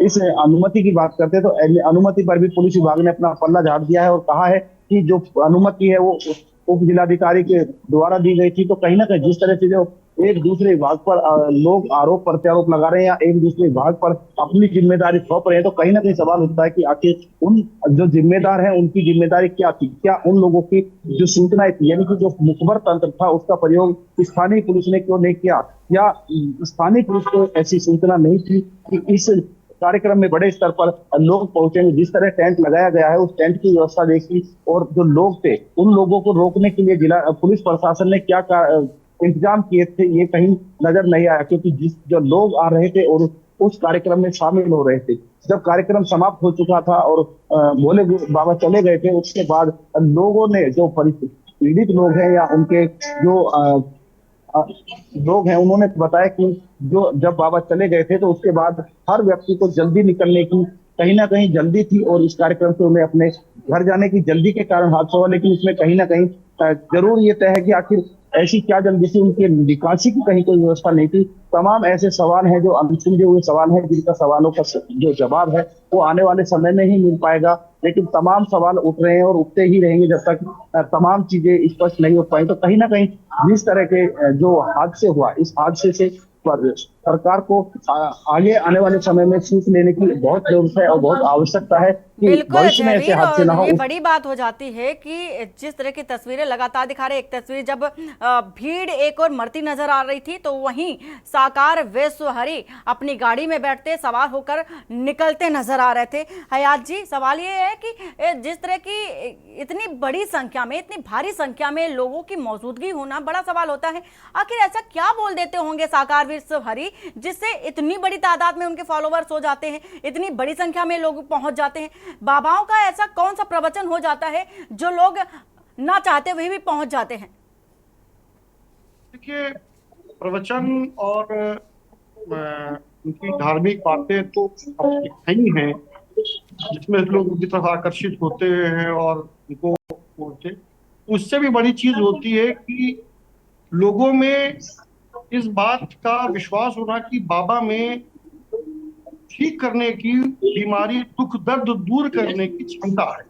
इस अनुमति की बात करते हैं तो अनुमति पर भी पुलिस विभाग ने अपना पल्ला झाड़ दिया है और कहा है कि जो अनुमति है वो उप जिलाधिकारी के द्वारा दी गई थी। तो कहीं ना कहीं जिस तरह से जो एक दूसरे विभाग पर लोग आरोप प्रत्यारोप लगा रहे हैं या एक दूसरे विभाग पर अपनी जिम्मेदारी सौंप रहे हैं, तो कहीं ना कहीं सवाल उठता है कि आखिर उन जो जिम्मेदार हैं उनकी जिम्मेदारी क्या थी? क्या उन लोगों की जो सूचनाएं थी, यानी कि जो मुखबर तंत्र था, उसका प्रयोग स्थानीय पुलिस ने क्यों नहीं किया? या स्थानीय पुलिस को ऐसी सूचना नहीं थी कि इस कार्यक्रम में बड़े स्तर पर लोग पहुंचेंगे? जिस तरह टेंट लगाया गया है उस टेंट की व्यवस्था देखी और जो लोग थे उन लोगों को रोकने के लिए जिला पुलिस प्रशासन ने क्या इंतजाम किए थे, ये कहीं नजर नहीं आया। क्योंकि जो लोग आ रहे थे और उस कार्यक्रम में शामिल हो रहे थे, जब कार्यक्रम समाप्त हो चुका था और भोले बाबा चले गए थे, उसके बाद लोगों ने, जो पीड़ित लोग हैं या उनके जो लोग हैं, उन्होंने बताया कि जो जब बाबा चले गए थे तो उसके बाद हर व्यक्ति को जल्दी निकलने की कहीं ना कहीं जल्दी थी और इस कार्यक्रम से उन्हें अपने घर जाने की जल्दी के कारण हादसा हुआ। लेकिन इसमें कहीं ना कहीं जरूर ये तय है कि आखिर ऐसी क्या जल्दी थी, उनकी निकासी की कहीं कोई व्यवस्था नहीं थी। तमाम ऐसे सवाल हैं जो अनसुलझे हुए सवाल हैं, जिनका सवालों का जो जवाब है वो आने वाले समय में ही मिल पाएगा। लेकिन तमाम सवाल उठ रहे हैं और उठते ही रहेंगे जब तक तमाम चीजें स्पष्ट नहीं हो पाई। तो कहीं ना कहीं जिस तरह के जो हादसे हुआ, इस हादसे से पर सरकार को आगे आने वाले समय में सीख लेने की बहुत जरूरत है और बहुत आवश्यकता है कि बिल्कुल भविष्य में ऐसे हादसे ना हो। ये बड़ी बात हो जाती है कि जिस तरह की तस्वीरें लगातार दिखा रहे, एक तस्वीर जब भीड़ एक और मरती नजर आ रही थी तो वहीं साकार विश्व हरि अपनी गाड़ी में बैठते सवार होकर निकलते नजर आ रहे थे। हयात जी, सवाल ये है कि जिस तरह की इतनी बड़ी संख्या में, इतनी भारी संख्या में लोगों की मौजूदगी होना बड़ा सवाल होता है। आखिर ऐसा क्या बोल देते होंगे साकार विश्व हरि जिससे इतनी बड़ी तादाद में उनके फॉलोवर्स हो जाते हैं, इतनी बड़ी संख्या में लोग पहुंच जाते हैं? बाबाओं का ऐसा कौन सा प्रवचन हो जाता है जो लोग ना चाहते हुए भी पहुंच जाते हैं? देखिए, प्रवचन और उनकी धार्मिक बातें तो ही हैं जिसमें लोग उनकी तरफ आकर्षित होते हैं और उनको बोलते। उससे भी बड़ी चीज होती है कि लोगों में इस बात का विश्वास होना कि बाबा में ठीक करने की, बीमारी दुख दर्द दूर करने की क्षमता है।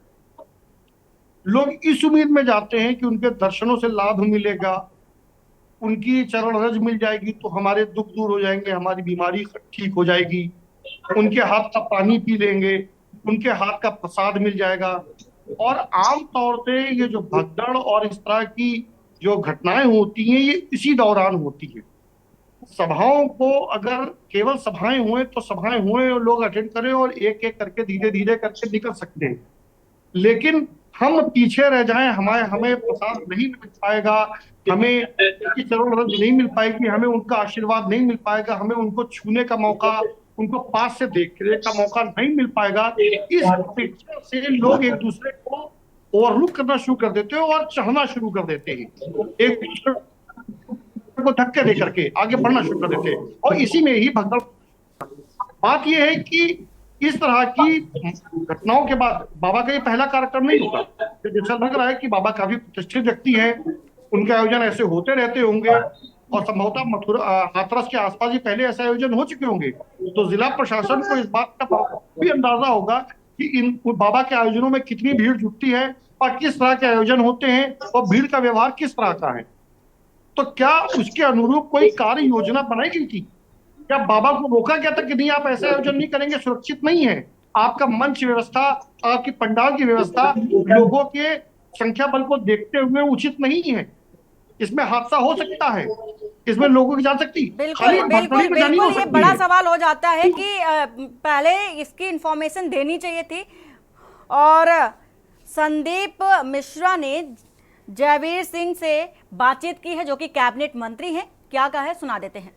लोग इस उम्मीद में जाते हैं कि उनके दर्शनों से लाभ मिलेगा, उनकी चरण रज मिल जाएगी तो हमारे दुख दूर हो जाएंगे, हमारी बीमारी ठीक हो जाएगी, उनके हाथ का पानी पी लेंगे, उनके हाथ का प्रसाद मिल जाएगा। और आम तौर पे ये जो भगदड़ और इस तरह की जो घटनाएं होती हैं ये इसी दौरान होती है। सभाओं को अगर केवल सभाएं हुए तो सभाएं हुए और लोग अटेंड करें और एक एक करके धीरे धीरे करके निकल सकते हैं, लेकिन हम पीछे रह जाएं, हमें प्रसाद नहीं मिल पाएगा, हमें उनकी चरण रज नहीं मिल पाएगी, हमें उनका आशीर्वाद नहीं मिल पाएगा, हमें उनको छूने का मौका, उनको पास से देखने का मौका नहीं मिल पाएगा। इस अपेक्षा से लोग एक दूसरे को ओवरलुक करना शुरू कर देते हैं और चढ़ना शुरू कर देते हैं, एक दूसरे को धक्के दे करके आगे बढ़ना शुरू कर देते हैं। और इसी में ही भगदड़। बात यह है कि इस तरह की घटनाओं के बाद बाबा का ये पहला कार्यक्रम नहीं होगा। तो जैसा लग रहा है कि बाबा काफी प्रतिष्ठित व्यक्ति है, उनके आयोजन ऐसे होते रहते होंगे और संभवतः मथुरा हाथरस के आसपास ही पहले ऐसे आयोजन हो चुके होंगे। तो जिला प्रशासन को इस बात का भी अंदाजा होगा कि इन बाबा के आयोजनों में कितनी भीड़ जुटती है और किस तरह के आयोजन होते हैं और भीड़ का व्यवहार किस तरह का है। तो क्या उसके अनुरूप कोई कार्य योजना बनाई गई थी? क्या बाबा को रोका गया था कि नहीं आप ऐसे आयोजन नहीं करेंगे, सुरक्षित नहीं है? आपका मंच व्यवस्था, आपकी पंडाल की व्यवस्था लोगों के संख्या बल को देखते हुए उचित नहीं है। इसमें हादसा हो सकता है, इसमें लोगों की जान सकती। बिल्कुल बिल्कुल बिल्कुल, ये बड़ा सवाल हो जाता है कि पहले इसकी इंफॉर्मेशन देनी चाहिए थी। और संदीप मिश्रा ने जयवीर सिंह से बातचीत की है, जो कि कैबिनेट मंत्री हैं। क्या कहा है सुना देते हैं।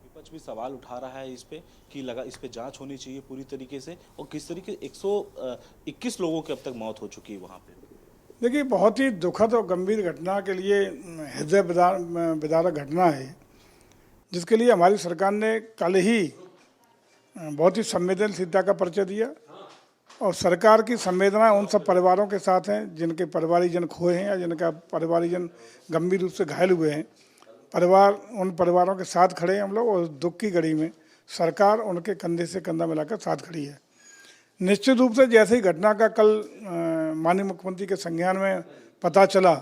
विपक्ष भी सवाल उठा रहा है इस पे कि इस पे जांच होनी चाहिए पूरी तरीके से, और किस तरीके 121 लोगों की अब तक मौत हो चुकी है वहां पे। देखिए, बहुत ही दुखद और गंभीर घटना के लिए हृदय विदारक घटना है, जिसके लिए हमारी सरकार ने कल ही बहुत ही संवेदनशीलता का परिचय दिया। और सरकार की संवेदना उन सब परिवारों के साथ हैं जिनके परिवारीजन खोए हैं या जिनका परिवारीजन गंभीर रूप से घायल हुए हैं। उन परिवारों के साथ खड़े हैं हम लोग, और दुख की घड़ी में सरकार उनके कंधे से कंधा मिलाकर साथ खड़ी है। निश्चित रूप से जैसे ही घटना का कल माननीय मुख्यमंत्री के संज्ञान में पता चला,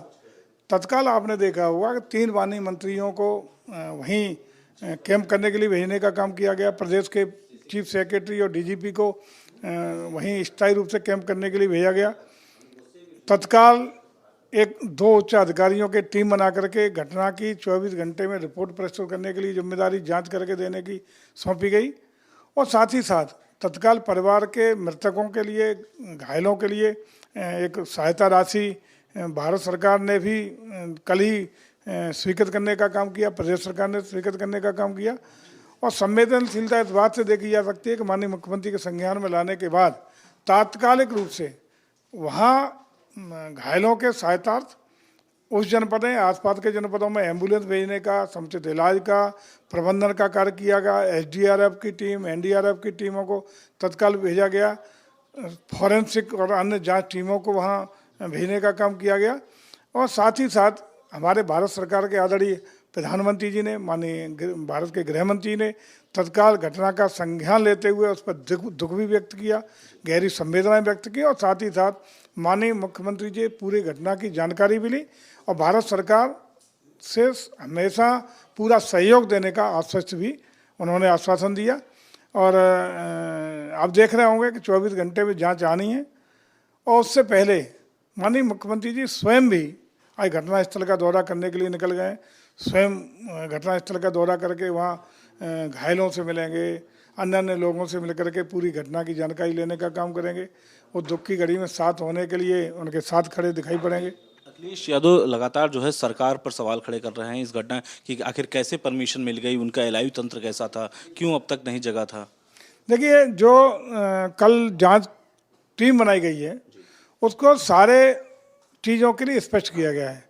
तत्काल आपने देखा होगा कि 3 माननीय मंत्रियों को वहीं कैंप करने के लिए भेजने का काम किया गया। प्रदेश के चीफ सेक्रेटरी और डीजीपी को वहीं स्थायी रूप से कैंप करने के लिए भेजा गया। तत्काल 1-2 उच्च अधिकारियों की टीम बना करके घटना की 24 घंटे में रिपोर्ट प्रस्तुत करने के लिए जिम्मेदारी जांच करके देने की सौंपी गई। और साथ ही साथ तत्काल परिवार के मृतकों के लिए, घायलों के लिए एक सहायता राशि भारत सरकार ने भी कल ही स्वीकृत करने का काम किया, प्रदेश सरकार ने स्वीकृत करने का काम किया। और संवेदनशीलता इस बात से देखी जा सकती है कि माननीय मुख्यमंत्री के संज्ञान में लाने के बाद तात्कालिक रूप से वहाँ घायलों के सहायतार्थ उस जनपद में, आसपास के जनपदों में एम्बुलेंस भेजने का, समुचित इलाज का प्रबंधन का कार्य किया गया। एसडीआरएफ की टीम, एनडीआरएफ की टीमों को तत्काल भेजा गया। फॉरेंसिक और अन्य जांच टीमों को वहाँ भेजने का काम किया गया। और साथ ही साथ हमारे भारत सरकार के आदरणीय प्रधानमंत्री जी ने, माननीय भारत के गृह मंत्री ने तत्काल घटना का संज्ञान लेते हुए उस पर दुख भी व्यक्त किया, गहरी संवेदनाएं व्यक्त की। और साथ ही साथ माननीय मुख्यमंत्री जी पूरी घटना की जानकारी भी ली और भारत सरकार से हमेशा पूरा सहयोग देने का आश्वस्त भी उन्होंने आश्वासन दिया। और आप देख रहे होंगे कि 24 घंटे में जांच आनी है। और उससे पहले माननीय मुख्यमंत्री जी स्वयं भी आज घटनास्थल का दौरा करने के लिए निकल गए। स्वयं घटनास्थल का दौरा करके वहाँ घायलों से मिलेंगे, अन्य लोगों से मिलकर के पूरी घटना की जानकारी लेने का काम करेंगे। वो दुख की घड़ी में साथ होने के लिए उनके साथ खड़े दिखाई पड़ेंगे। अखिलेश यादव लगातार जो है सरकार पर सवाल खड़े कर रहे हैं इस घटना की, आखिर कैसे परमिशन मिल गई, उनका एलायु तंत्र कैसा था, क्यों अब तक नहीं जगा था? देखिए, जो कल जांच टीम बनाई गई है उसको सारे चीज़ों के लिए स्पष्ट किया गया है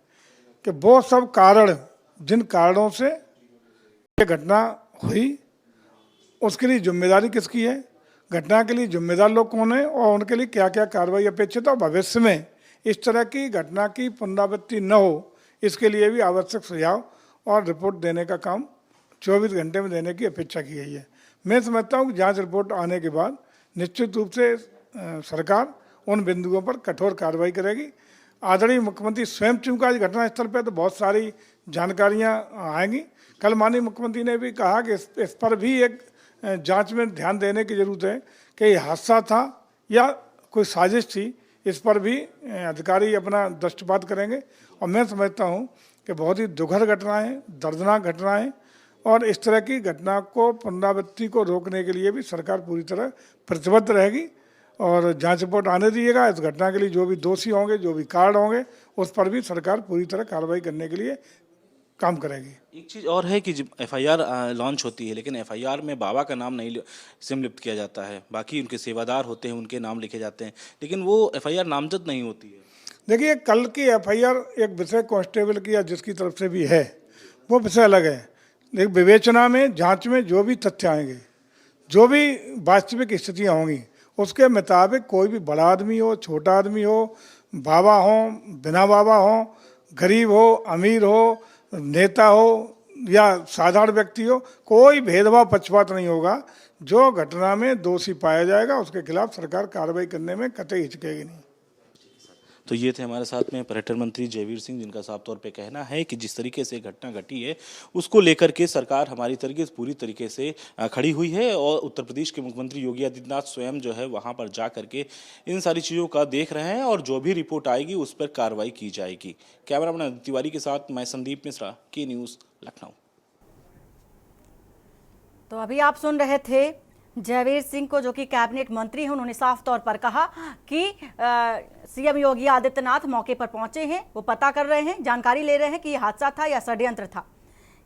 कि वो सब कारण, जिन कारणों से ये घटना हुई, उसके लिए जिम्मेदारी किसकी है, घटना के लिए जिम्मेदार लोग कौन है और उनके लिए क्या क्या कार्रवाई अपेक्षित है। और भविष्य में इस तरह की घटना की पुनरावृत्ति न हो, इसके लिए भी आवश्यक सुझाव और रिपोर्ट देने का काम 24 घंटे में देने की अपेक्षा की गई है। मैं समझता हूँ कि जांच रिपोर्ट आने के बाद निश्चित रूप से सरकार उन बिंदुओं पर कठोर कार्रवाई करेगी। आदरणीय मुख्यमंत्री स्वयं चूंकि आज घटनास्थल पर, तो बहुत सारी जानकारियाँ आएंगी। कल माननीय मुख्यमंत्री ने भी कहा कि इस पर भी एक जांच में ध्यान देने की जरूरत है कि ये हादसा था या कोई साजिश थी। इस पर भी अधिकारी अपना दृष्टिपात करेंगे। और मैं समझता हूँ कि बहुत ही दुखद घटनाएं, दर्दनाक घटनाएं, और इस तरह की घटना को पुनरावृत्ति को रोकने के लिए भी सरकार पूरी तरह प्रतिबद्ध रहेगी। और जांच रिपोर्ट आने दीजिएगा। इस घटना के लिए जो भी दोषी होंगे, जो भी कारण होंगे, उस पर भी सरकार पूरी तरह कार्रवाई करने के लिए काम करेगी। एक चीज़ और है कि जब एफआईआर लॉन्च होती है, लेकिन एफआईआर में बाबा का नाम नहीं सम्मिलित किया जाता है, बाकी उनके सेवादार होते हैं, उनके नाम लिखे जाते हैं, लेकिन वो एफआईआर नामजद नहीं होती है। देखिए, कल की एफआईआर एक विषय कांस्टेबल की या जिसकी तरफ से भी है, वो विषय अलग है। लेकिन विवेचना में, जांच में जो भी तथ्य आएंगे, जो भी वास्तविक स्थितियाँ होंगी, उसके मुताबिक कोई भी बड़ा आदमी हो, छोटा आदमी हो, बाबा हो, बिना बाबा हो, गरीब हो, अमीर हो, नेता हो या साधारण व्यक्ति हो, कोई भेदभाव पक्षपात नहीं होगा। जो घटना में दोषी पाया जाएगा उसके खिलाफ सरकार कार्रवाई करने में कतई हिचकेगी नहीं। तो ये थे हमारे साथ में पर्यटन मंत्री जयवीर सिंह, जिनका साफ तौर पे कहना है कि जिस तरीके से घटना घटी है उसको लेकर के सरकार हमारी तरीके से पूरी तरीके से खड़ी हुई है, और उत्तर प्रदेश के मुख्यमंत्री योगी आदित्यनाथ स्वयं जो है वहां पर जा करके इन सारी चीज़ों का देख रहे हैं, और जो भी रिपोर्ट आएगी उस पर कार्रवाई की जाएगी। कैमरामैन आदित्य तिवारी के साथ मैं संदीप मिश्रा, के न्यूज़, लखनऊ। तो अभी आप सुन रहे थे जयवीर सिंह को, जो कि कैबिनेट मंत्री हैं। उन्होंने साफ तौर पर कहा कि सीएम योगी आदित्यनाथ मौके पर पहुंचे हैं, वो पता कर रहे हैं, जानकारी ले रहे हैं कि ये हादसा था या षड्यंत्र था।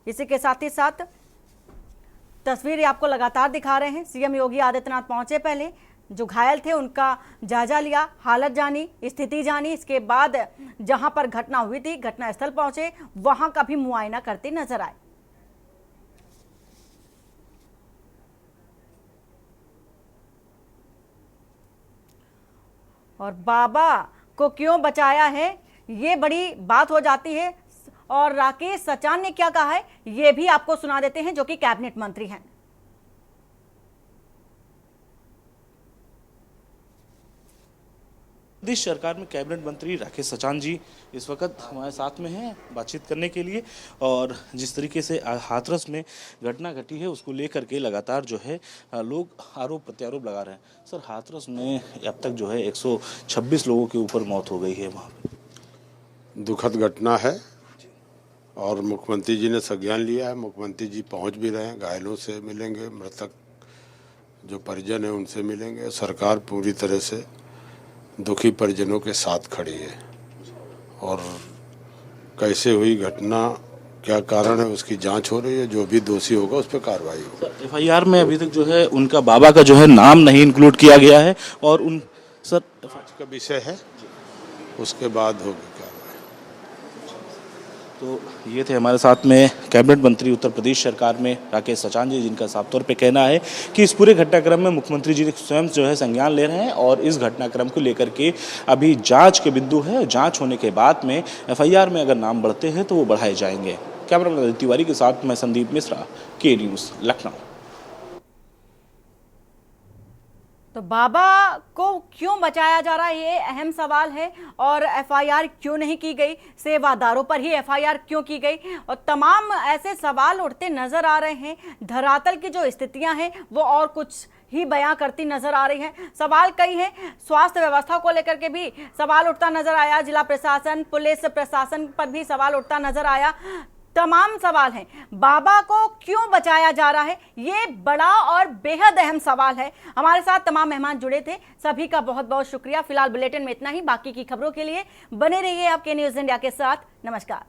इसी के साथ ही साथ तस्वीरें आपको लगातार दिखा रहे हैं। सीएम योगी आदित्यनाथ पहुंचे, पहले जो घायल थे उनका जायजा लिया, हालत जानी, स्थिति जानी। इसके बाद जहां पर घटना हुई थी, घटनास्थल पहुंचे, वहां का भी मुआयना करते नजर आए। और बाबा को क्यों बचाया है, ये बड़ी बात हो जाती है। और राकेश सचान ने क्या कहा है, ये भी आपको सुना देते हैं, जो कि कैबिनेट मंत्री हैं। प्रदेश सरकार में कैबिनेट मंत्री राकेश सचान जी इस वक्त हमारे साथ में हैं बातचीत करने के लिए, और जिस तरीके से हाथरस में घटना घटी है उसको लेकर के लगातार जो है लोग आरोप प्रत्यारोप लगा रहे हैं। सर, हाथरस में अब तक जो है 126 लोगों के ऊपर मौत हो गई है, वहाँ पे दुखद घटना है, और मुख्यमंत्री जी ने संज्ञान लिया है। मुख्यमंत्री जी पहुँच भी रहे हैं, घायलों से मिलेंगे, मृतक जो परिजन है उनसे मिलेंगे। सरकार पूरी तरह से दुखी परिजनों के साथ खड़ी है, और कैसे हुई घटना, क्या कारण है, उसकी जांच हो रही है। जो भी दोषी होगा उस पर कार्रवाई होगी। एफआईआर में अभी तक जो है उनका बाबा का जो है नाम नहीं इंक्लूड किया गया है, और उन सर जांच का विषय है, उसके बाद होगी कार्रवाई। तो ये थे हमारे साथ में कैबिनेट मंत्री उत्तर प्रदेश सरकार में राकेश सचान जी, जिनका साफ तौर पे कहना है कि इस पूरे घटनाक्रम में मुख्यमंत्री जी स्वयं जो है संज्ञान ले रहे हैं, और इस घटनाक्रम को लेकर के अभी जांच के बिंदु है। जांच होने के बाद में एफआईआर में अगर नाम बढ़ते हैं तो वो बढ़ाए जाएंगे। कैमरामैन आदित्य तिवारी के साथ मैं संदीप मिश्रा, के न्यूज़, लखनऊ। तो बाबा को क्यों बचाया जा रहा है, ये अहम सवाल है। और एफआईआर क्यों नहीं की गई, सेवादारों पर ही एफआईआर क्यों की गई, और तमाम ऐसे सवाल उठते नजर आ रहे हैं। धरातल की जो स्थितियां हैं वो और कुछ ही बयां करती नजर आ रही हैं। सवाल कई हैं, स्वास्थ्य व्यवस्था को लेकर के भी सवाल उठता नजर आया, जिला प्रशासन, पुलिस प्रशासन पर भी सवाल उठता नजर आया। तमाम सवाल हैं। बाबा को क्यों बचाया जा रहा है, ये बड़ा और बेहद अहम सवाल है। हमारे साथ तमाम मेहमान जुड़े थे, सभी का बहुत बहुत शुक्रिया। फिलहाल बुलेटिन में इतना ही। बाकी की खबरों के लिए बने रहिए आपके न्यूज़ इंडिया के साथ। नमस्कार।